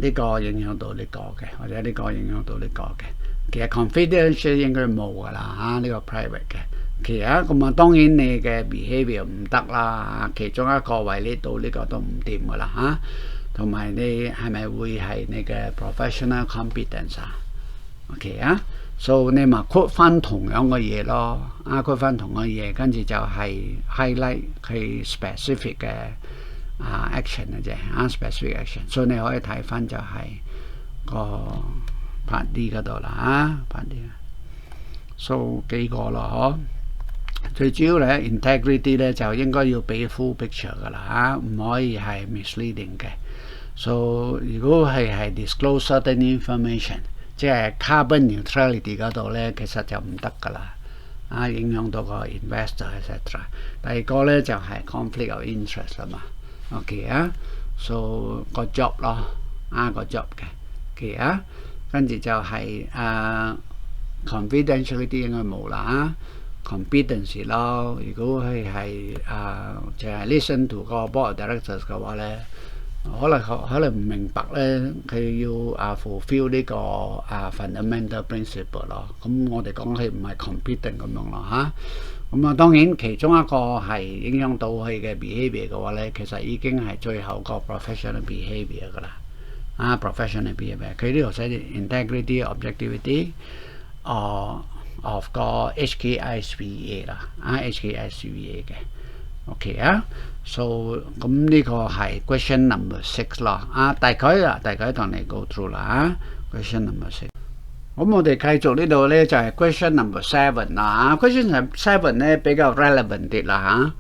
呢個影響到呢個嘅，或者呢個影響到呢個嘅。其實 confidential 應該冇噶啦嚇，呢個 private 嘅。其實咁啊，當然你嘅 behaviour 唔得啦嚇，其中一個為呢度呢個都唔掂噶啦嚇。同埋你係咪會係你嘅 professional competence 啊 ？OK 啊？So 你咪 quote 翻同樣嘅嘢咯，quote 翻同樣嘅嘢，跟住就係 highlight 佢 specific 嘅action 嘅啫，specific action。所以你可以睇翻就係個 part D 嗰度啦，part D。So 幾個咯，最主要咧 integrity 咧就應該要俾 full picture 噶啦唔可以係 misleading 嘅。So 如果係 disclose certain information。即係 carbon neutrality 嗰度咧，其實就唔得噶啦，影響到個 investor etc。第二個咧就係 conflict of interest 啦嘛 ，OK 啊 ，so 個 job 咯，個 job 嘅 ，OK 啊，跟住就係confidentiality 應該冇啦，competence 咯，如果佢係就係 listen to 個 board of directors 嘅話咧。可能唔明白咧，佢要fulfill 呢個fundamental principle 咯。咁我哋講佢唔係 competent 咁樣咯嚇。咁啊，當然其中一個係影響到佢嘅 behaviour 嘅話咧，其實已經係最後個 professional behaviour 噶啦。professional behaviour， 佢呢度寫 integrity、objectivity of 個 HKSVA 啦，HKSVA 嘅。OK 啊 ，so 咁呢個係 question number 6咯，大概同你 go through 啦question number 6。咁我哋繼續呢度咧就係 question number 7啦question 7咧比較 relevant 啲啦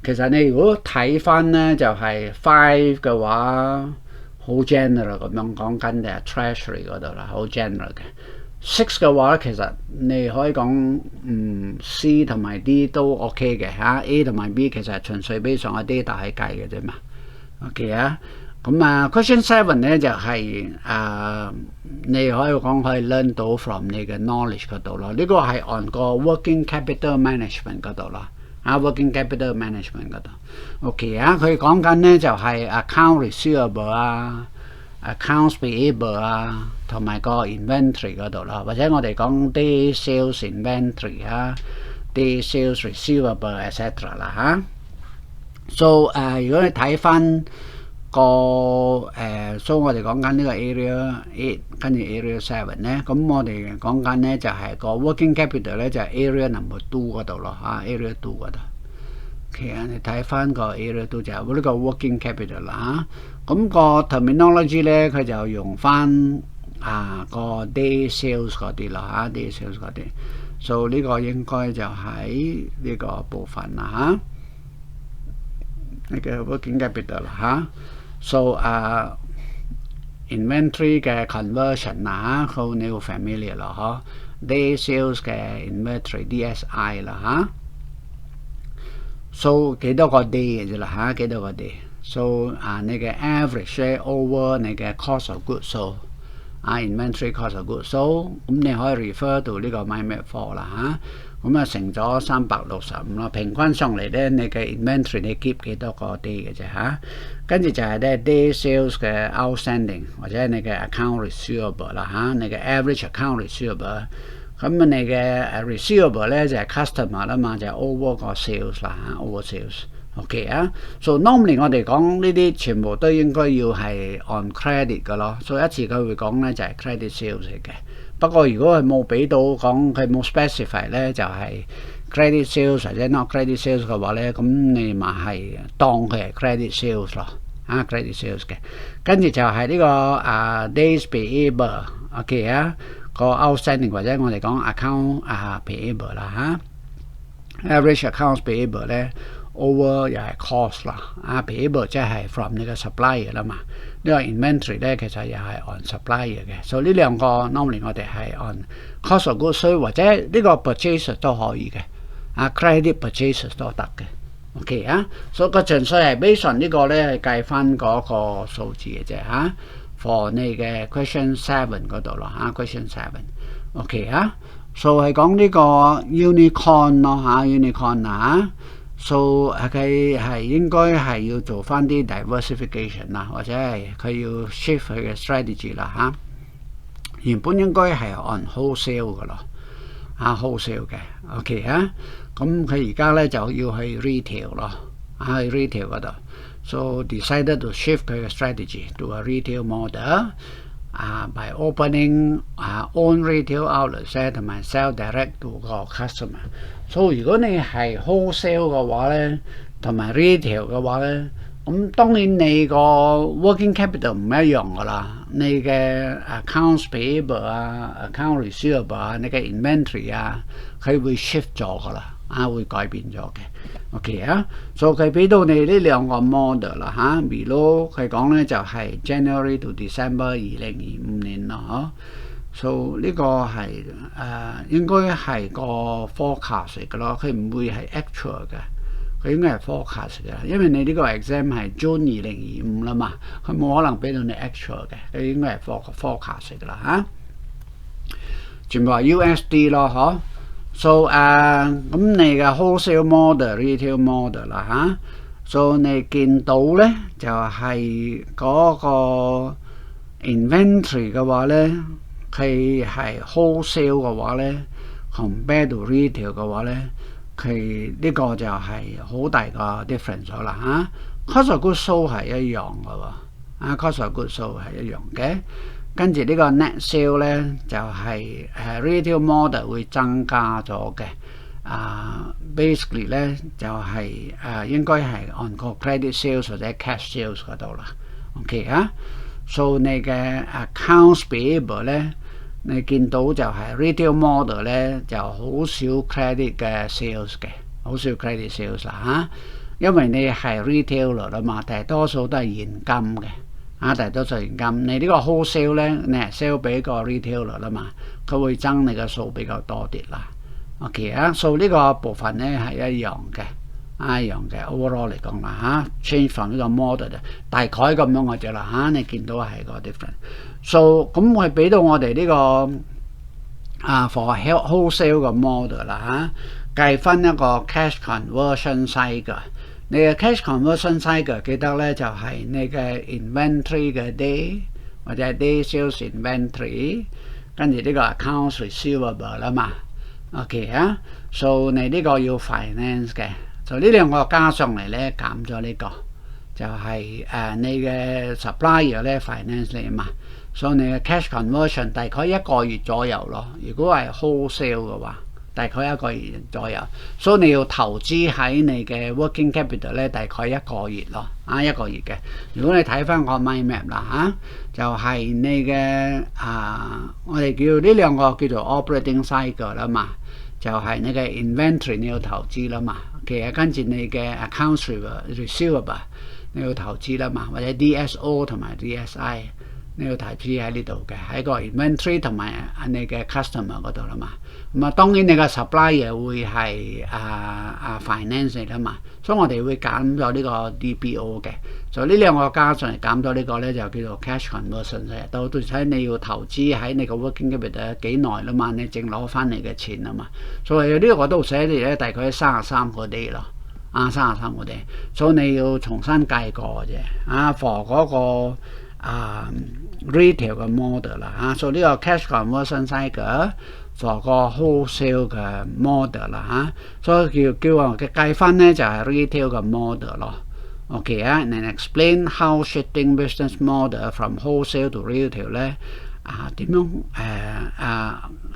其實你如果睇翻咧就係 5嘅話，好 general 咁樣講緊嘅 treasury 嗰度啦，好 general 嘅。6嘅話其實你可以講C 同埋 D 都 OK 嘅A同埋 B 其實係純粹比上嘅 data 係計嘅啫嘛 OK 啊咁question 7咧就係你可以講可以 learn 到 from 你嘅 knowledge 嗰度咯，呢個係 on 個 working capital management 嗰度咯working capital management 嗰度 OK 佢講緊咧就係 account receivable accounts payable 同埋個 inventory 嗰度啦，或者我哋講 day sales inventory day sales receivable etc 啦So 如果你睇翻個so 我哋講緊呢個 area 8跟住 area 7咧，咁我哋講緊咧就係個 working capital 咧就係 area number 2嗰度咯area 2嗰度。其實你睇翻個 area 2就係呢個 working capital 啦咁個 terminology 咧佢就用翻個 day sales 嗰啲啦day sales 嗰啲 so 呢個應該就喺呢個部分啦呢個 working capital 啦so inventory 嘅 conversion so 你好 familiar 啦day sales 嘅 inventory DSI 啦So 幾多個 day 嘅啫啦幾多個 day So 你嘅 average over 你嘅 cost of goods sold inventory cost of goods sold 咁你可以 refer 到呢個 MyMap4 啦咁乘咗365啦，平均上嚟咧你嘅 inventory 你 keep 幾多個 day 嘅啫跟住就係咧 day sales 嘅 outstanding 或者你嘅 account receivable 啦你嘅 average account receivable咁你嘅 receivable 咧就係 customer 啦嘛，就係 over 個 sales 啦over sales OK So normally 我哋講呢啲全部都應該要係 on credit 嘅咯，所以一次佢會講咧就係 credit sales 嚟嘅。不過如果佢冇俾到講佢冇 specify 咧就係 credit sales 或者 not credit sales 嘅話咧，咁你咪係當佢係 credit sales 咯credit sales 嘅。跟住就係呢個days payable OK個 outstanding 或者我哋講 account payable 啦average accounts payable 咧 over 又係 cost 啦，payable 即係 from 你個 supplier 啦嘛。呢個 inventory 咧其實又係 on supplier 嘅，所以呢兩個 normally 我哋係 on cost of goods sold 或者呢個 purchase 都可以嘅，credit purchase 都得嘅。OK 所以個純粹係 based on 呢個咧係計翻嗰個數字嘅啫for 你嘅 question 7嗰度咯question 7 OK so 係講呢個 unicorn 咯unicorn so 佢係應該係要做翻啲 diversification 啦，或者係佢要 shift 佢嘅 strategy 啦原本應該係 on wholesale 嘅咯wholesale 嘅 OK 咁佢而家咧就要去 retail 咯去 retail 嗰度 so decided to shift 佢嘅 strategy to a retail model by opening own retail outlets 同埋 sell direct to 個 customer。所以如果你係 wholesale 嘅話咧，同埋 retail 嘅話咧，咁當然你個 working capital 唔一樣噶啦，你嘅 accounts payable account receivable 你嘅 inventory佢會 shift 咗噶啦，會改變咗嘅。OK 所以佢俾到你呢兩個 model 啦below 佢講咧就係 January to December 2025年咯so 呢個係應該係個 forecast 嚟嘅咯，佢唔會係 actual 嘅，佢應該係 forecast 嘅，因為你呢個 exam 係 June 2025啦嘛，佢冇可能俾到你 actual 嘅，佢應該係 forecast 嘅啦全部係 USD 咯so 咁你嘅 wholesale model、retail model 啦so 你見到咧就係嗰個 inventory 嘅話咧，佢係 wholesale 嘅話咧 ，compare to retail 嘅話咧，佢呢個就係好大個 difference 咗啦cost of goods sold 係一樣嘅喎cost of goods sold 係一樣嘅。跟住呢個 net sale 咧就係retail model 會增加咗嘅basically 咧就係應該係 on 個 credit sales 或者 cash sales 嗰度啦。OK so 你嘅 accounts payable 咧，你見到就係 retail model 咧就好少 credit 嘅 sales 嘅，好少 credit sales 啦因為你係 retailer 啦嘛，但係多數都係現金嘅大多數現金。你呢個 wholesale 咧，你係 sell 俾個 retailer 啦嘛，佢會增你嘅數比較多啲啦。OK so 呢個部分咧係一樣嘅。一樣嘅 overall 嚟講啦change from 呢個 model 大概咁樣嘅啫啦你見到係個 different。so 咁佢俾到我哋呢個for wholesale 嘅 model 啦計分一個 cash conversion cycle。你嘅 cash conversion cycle 記得咧就係你嘅 inventory 嘅 day 或者 day sales inventory， 跟住呢個 accounts receivable 啦嘛。OK so 你呢個要 finance 嘅。就呢兩個加上嚟咧，減咗呢個就係你嘅 supplier 咧 finance 你嘛，所以你嘅 cash conversion 大概一個月左右咯。如果係 wholesale 嘅話，大概一個月左右，所以你要投資喺你嘅 working capital 咧，大概一個月咯一個月嘅。如果你睇翻個 mind map 啦就係你嘅我哋叫呢兩個叫做 operating cycle 啦嘛，就係你嘅 inventory 你要投資啦嘛。其實跟住你嘅 accounts receivable 你要投資啦嘛，或者 DSO 同埋 DSI 你要投資喺呢度嘅，喺個 inventory 同埋你嘅 customer 嗰度啦嘛。咁當然你個 supplier 會係finance 嚟啦嘛，所以我哋會減咗呢個 DPO 嘅。所以呢兩個加上嚟減咗呢個咧就叫做 cash conversion， 到睇你要投資喺你個 working capital 幾耐啦嘛，你淨攞翻嚟嘅錢啊嘛。所以呢個我都寫嚟咧，大概33個 day 咯33個 day， 所以你要重新計過嘅啫for 嗰個retail 嘅 model 啦所以呢個 cash conversion cycle for 個 wholesale 嘅 model 啦所以叫我嘅計分咧就係 retail 嘅 model 咯。OK and then explain how shifting business model from wholesale to retail 咧點樣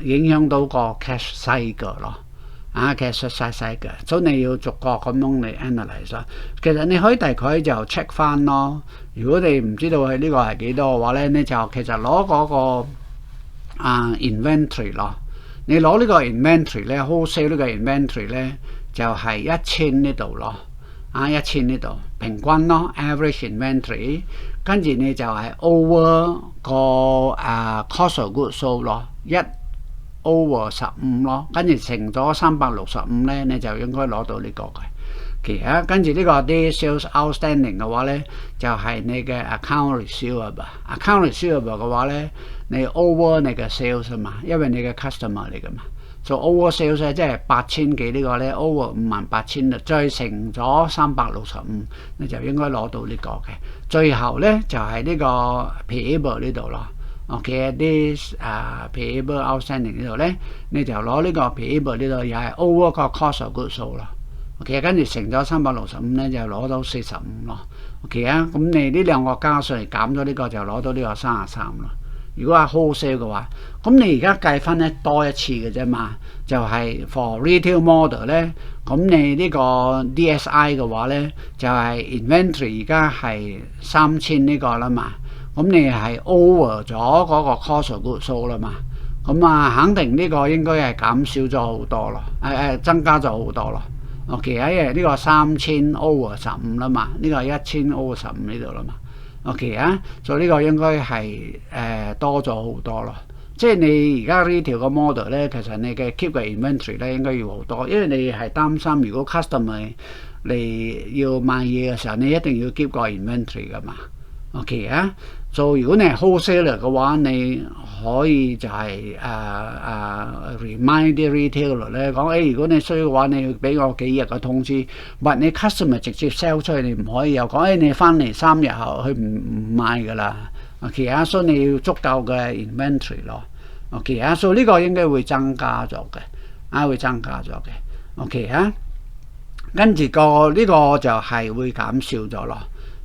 影響到個 cash cycle 咯cash cycle， 所以你要逐個咁樣嚟 analyze 啦。其實你可以大概就 check 翻咯。如果你唔知道佢呢個係幾多嘅話咧，你就其實攞嗰個inventory 咯。你攞呢個 inventory 咧 ，wholesale 呢個 inventory 咧就係1000呢度咯。1000呢度平均咯 ，average inventory， 跟住你就係 over 個cost of goods sold 咯，1/15咯，跟住乘咗365咧，你就應該攞到呢個嘅。跟住呢個啲 sales outstanding 嘅話咧，就係你嘅 account receivable。account receivable 嘅話咧，你 over 你嘅 sales 啊嘛，因為你嘅 customer 嚟噶嘛。做 over sales 咧，即係8000幾呢個咧 over 58000，再乘咗365，你就應該攞到呢個嘅。最後咧就係呢個 payable 呢度咯。OK， 啲payable outstanding 呢度咧，你就攞呢個 payable 呢度又係 over 個 cost of goods sold 咯。OK， 跟住乘咗365咧，就攞到45咯。OK 啊，咁你呢兩個加上嚟減咗呢個，就攞到呢個33咯。如果係 wholesale 嘅話，咁你而家計分咧多一次嘅啫嘛，就係 for retail model 咧，咁你呢個 DSI 嘅話咧，就係 inventory 而家係3000呢個啦嘛，咁你係 over 咗嗰個 cost of goods sold 啦嘛，咁肯定呢個應該係減少咗好多咯，增加咗好多咯。OK 啊，因為呢個3000 over 15啦嘛，呢個係1000 over 15呢度啦嘛。OK 啊，所以呢個應該係多咗好多咯。即係你而家呢條個 model 咧，其實你嘅 keep 嘅 inventory 咧應該要好多，因為你係擔心如果 customer 你要買嘢嘅時候，你一定要 keep 個 inventory 噶嘛。OK 啊，如果你係 wholesaler 嘅話，你可以就係remind 啲 retailer 咧講，如果你需要嘅話，你要俾我幾日嘅通知。或你 customer 直接 sell 出去，你唔可以又講，你翻嚟3日後佢唔買㗎啦。OK 啊，所以你要足夠嘅 inventory 咯。OK 啊，所以呢個應該會增加咗嘅，會增加咗嘅。OK 啊，跟住呢個就係會減少咗咯。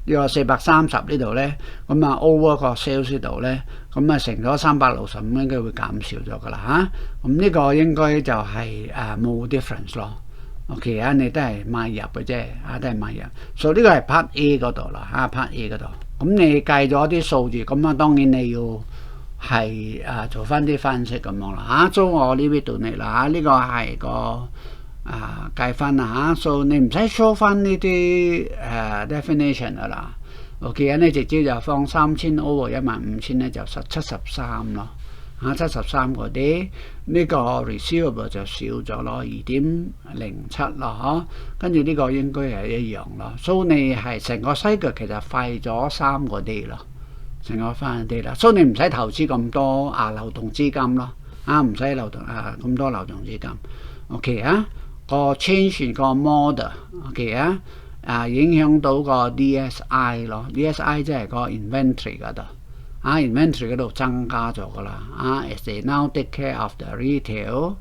呢個430呢度咧，咁over 個 sales 呢度咧，咁乘咗365應該會減少咗噶啦嚇。咁呢個應該就係冇 difference 咯。OK 啊，你都係買入嘅啫，都係買入。所以呢個係 part A 嗰度啦，part A 嗰度。咁你計咗啲數字，咁當然你要係做翻啲分析咁樣啦嚇。我呢邊度你啦，呢個係個。計分啦嚇，所以你唔使 show 翻呢啲definition 噶啦。OK 你直接就放3000 over 15000咧，就73咯73嗰啲，呢個 receivable 就少咗咯2.07咯，跟住呢個應該係一樣咯。所以你係成個 cycle 其實廢咗3個 day 咯，成個翻 day 啦。所以你唔使投資咁多流動資金咯，唔使咁多流動資金。OK 啊。個 change 個 model，OK 影響到個 DSI 咯 ，DSI 即係個 inventory 嗰度，inventory 嗰度增加咗噶啦，as they now take care of the retail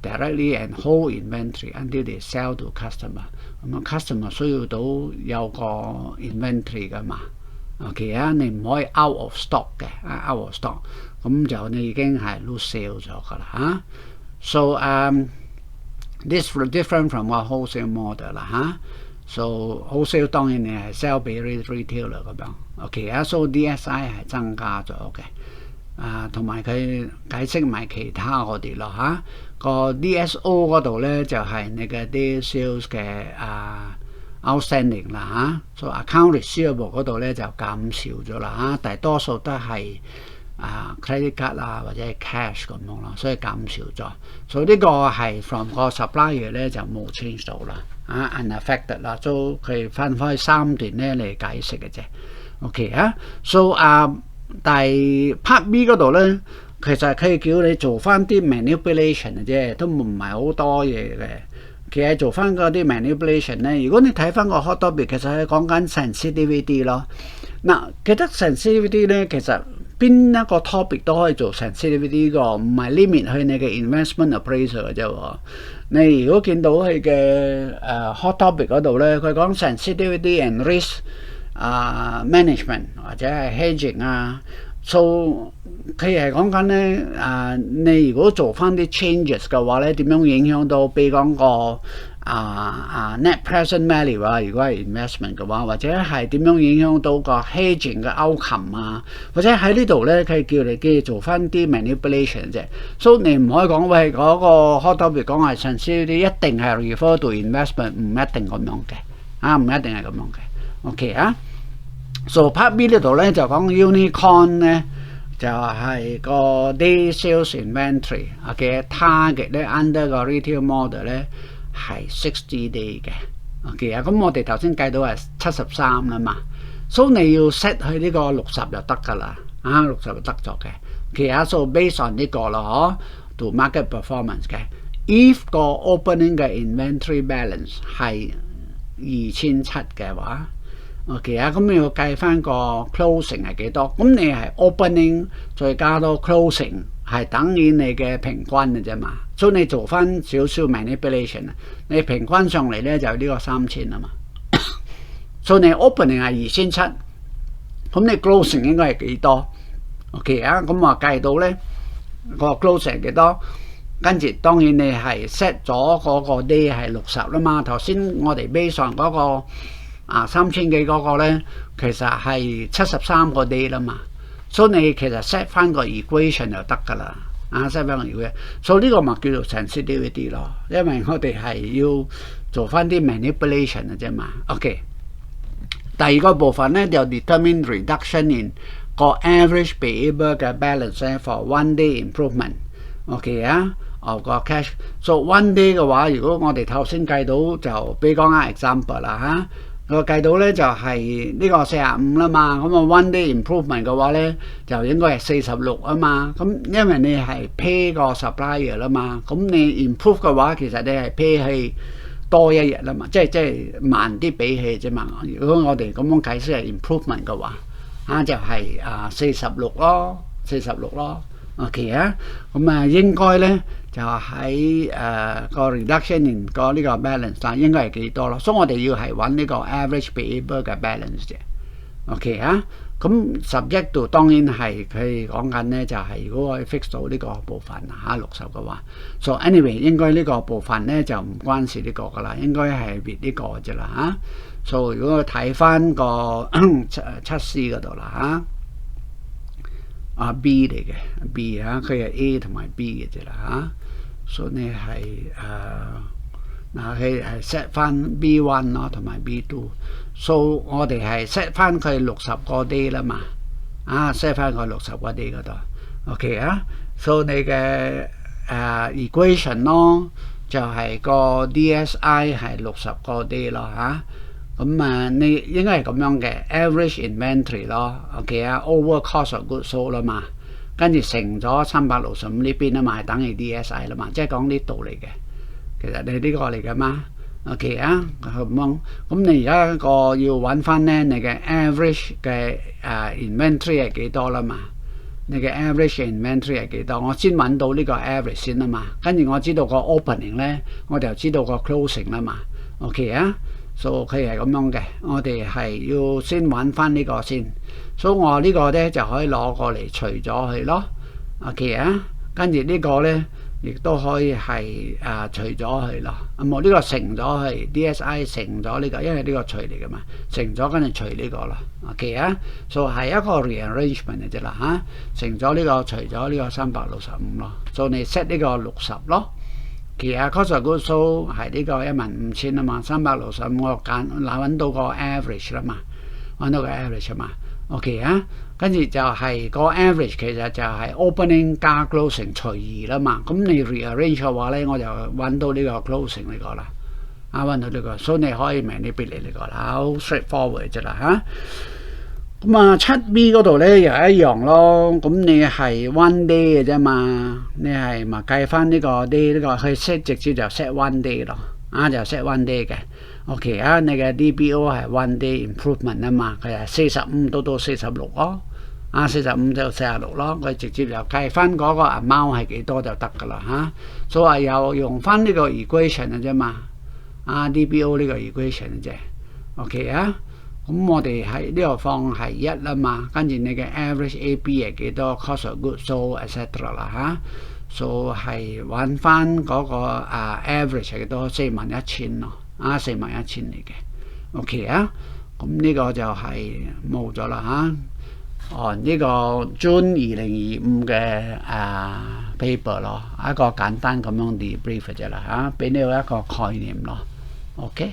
directly and hold inventory until they sell to customer。咁customer 需要到有個 inventory 噶嘛 ，OK 你唔可以 out of stock 嘅，out of stock， 咁就你已經係 lose sale 咗噶啦，so this different from 個 wholesale model 啦so wholesale 當然你係 sell 俾 retailer 咁樣 ，OK so DSI 係增加咗嘅，同埋佢解釋埋其他嗰啲咯個 DSO 嗰度咧就係你嘅啲 sales 嘅outstanding 啦so account receivable 嗰度咧就減少咗啦大多數都係。credit card 或者係 cash 咁樣咯，所以減少咗。所以呢個係 from 個 supplier 咧就冇 change 到啦，unaffected 啦，都佢分開3段咧嚟解釋嘅啫。OK so 第 part B 嗰度咧，其實佢叫你做翻啲 manipulation 嘅啫，都唔係好多嘢嘅。其實做翻嗰啲 manipulation 咧，如果你睇翻個 hot topic， 其實係講緊 sensitivity 咯。記得 sensitivity 咧，其實邊一個 topic 都可以做 sensitivity 個，唔係 limit 去你嘅 investment appraiser 嘅啫。你如果見到佢嘅hot topic 嗰度咧，佢講 sensitivity and risk management 或者係 hedging so 佢係講緊咧你如果做翻啲 changes 嘅話咧，點樣影響到比如講個net present value 如果係 investment 嘅話，或者係點樣影響到個 hedging 嘅 outcome 或者喺呢度咧，佢叫你做翻啲 manipulation 啫。所以你唔可以講喂嗰個 hot topic 講係 sensitivity 一定係 refer to investment， 唔一定咁樣嘅。唔一定係咁樣嘅。OK 啊。So Part B 呢度咧就講 unicorn 咧就係個 day sales inventory 嘅 target 咧 under 個 retail model 咧係60 day 嘅。OK 啊，咁我哋頭先計到係73啦嘛，所以你要 set 去呢個60就得㗎啦，60就得咗嘅。OK 啊，so based on 呢個咯，to market performance 嘅。If 個 opening 嘅 inventory balance 係2700嘅話。OK 啊，咁你要計翻個 closing 係幾多？咁你係 opening 再加多 closing 係等於你嘅平均嘅啫嘛。所以你做翻少少 manipulation 啊，你平均上嚟咧就呢個3000啊嘛。所以你 opening 係2700，咁你 closing 應該係幾多 ？OK 啊，咁我計到咧個 closing 係幾多？跟住當然你係 set 咗嗰個 day 係60啦嘛。頭先我哋 base on 嗰個。3000幾嗰個咧，其實係73個 day 啦嘛，所以你其實 set 翻個 equation 就得㗎啦，set 翻個 equation，所以呢個咪叫做 sensitivity 咯，因為我哋係要做翻啲 manipulation 嘅啫嘛。OK， 第二個部分咧就 determine reduction in 個 average payable 嘅 balance 咧 for one day improvement。OK 啊，個 cash， so one day 嘅話，如果我哋頭先計到就俾講下 example 啦我計到咧就係呢個45啦嘛，咁啊 one day improvement 嘅話咧就應該係46啊嘛。咁因為你係 pay 個 supplier 啦嘛，咁你 improve 嘅話，其實你係 pay 係多一日啦嘛，即係慢啲比起啫嘛。如果我哋咁樣計先係 improvement 嘅話，就係46咯，46咯。OK 啊，咁啊應該咧就喺個 reduction in 個呢個 balance 但應該係幾多咯？所以我哋要係揾呢個 average payable 嘅 balance 嘅。OK 啊，咁subject to當然係佢講緊咧就係如果可以 fix 到呢個部分60嘅話 ，so anyway 應該呢個部分咧就唔關事呢個噶啦，應該係 with 呢個啫啦so 如果我睇翻個7C 嗰度啦B 嚟嘅 B 佢係 A 同埋 B 嘅啫啦所以你係佢係 set 翻 B1 咯同埋 B2， so 我哋係 set 翻佢60個 day 啦嘛set 翻佢60個 day 嗰度 OK so 你嘅equation 咯就係個 DSI 係60個 day 咯咁你應該係咁樣嘅 average inventory 咯 OK over cost of goods sold 啦嘛，跟住乘咗365呢邊啊嘛，係等於 DSI 啦嘛，即係講呢度嚟嘅。其實你呢個嚟㗎嘛 OK 咁你而家個要揾翻咧你嘅 average 嘅inventory 係幾多啦嘛？你嘅 average inventory 係幾多？我先揾到呢個 average 先啊嘛，跟住我知道個 opening 咧，我就知道個 closing 啦嘛 OK so 佢係咁樣嘅，我哋係要先揾翻呢個先，所以我呢個咧就可以攞過嚟除咗佢咯 OK 跟住呢個咧亦都可以係除咗佢咯，冇呢個乘咗佢 DSI 乘咗呢個，因為呢個除嚟㗎嘛，乘咗跟住除呢個啦 OK so 係一個 rearrangement 嚟啫啦乘咗呢個除咗呢個365咯，所以你 set 呢個60咯。其實 cost of goods sold 係呢個15000啊嘛，365我揾到個 average 啦嘛，揾到個 average 啊嘛 OK 跟住就係個 average 其實就係 opening 加 closing 除2啦嘛，咁你 rearrange 嘅話咧，我就揾到呢個 closing 呢個啦，揾到呢個，所以你可以manipulate呢個啦，好 straightforward 啫啦咁7B 嗰度咧又一樣咯，咁你係 one day 嘅啫嘛，你係咪計翻呢個 day 呢個去 set 直接就 set one day 咯，就 set one day 嘅 OK 你嘅 DBO 係 one day improvement 啊嘛，佢係45到46咯，45到46咯，佢直接就計翻嗰個 amount 係幾多就得噶啦所以又用翻呢個 equation 嘅啫嘛DBO 呢個 equation 嘅啫 OK咁我哋喺呢度放係1啦嘛，跟住你嘅 average AB 係幾多 cost of goods sold etc 啦so 係揾翻嗰個average 係幾多41000咯41000嚟嘅 OK咁呢個就係冇咗啦按呢個 June 2025嘅paper 咯，一個簡單咁樣 debrief 嘅啫啦俾你有一個概念咯 OK。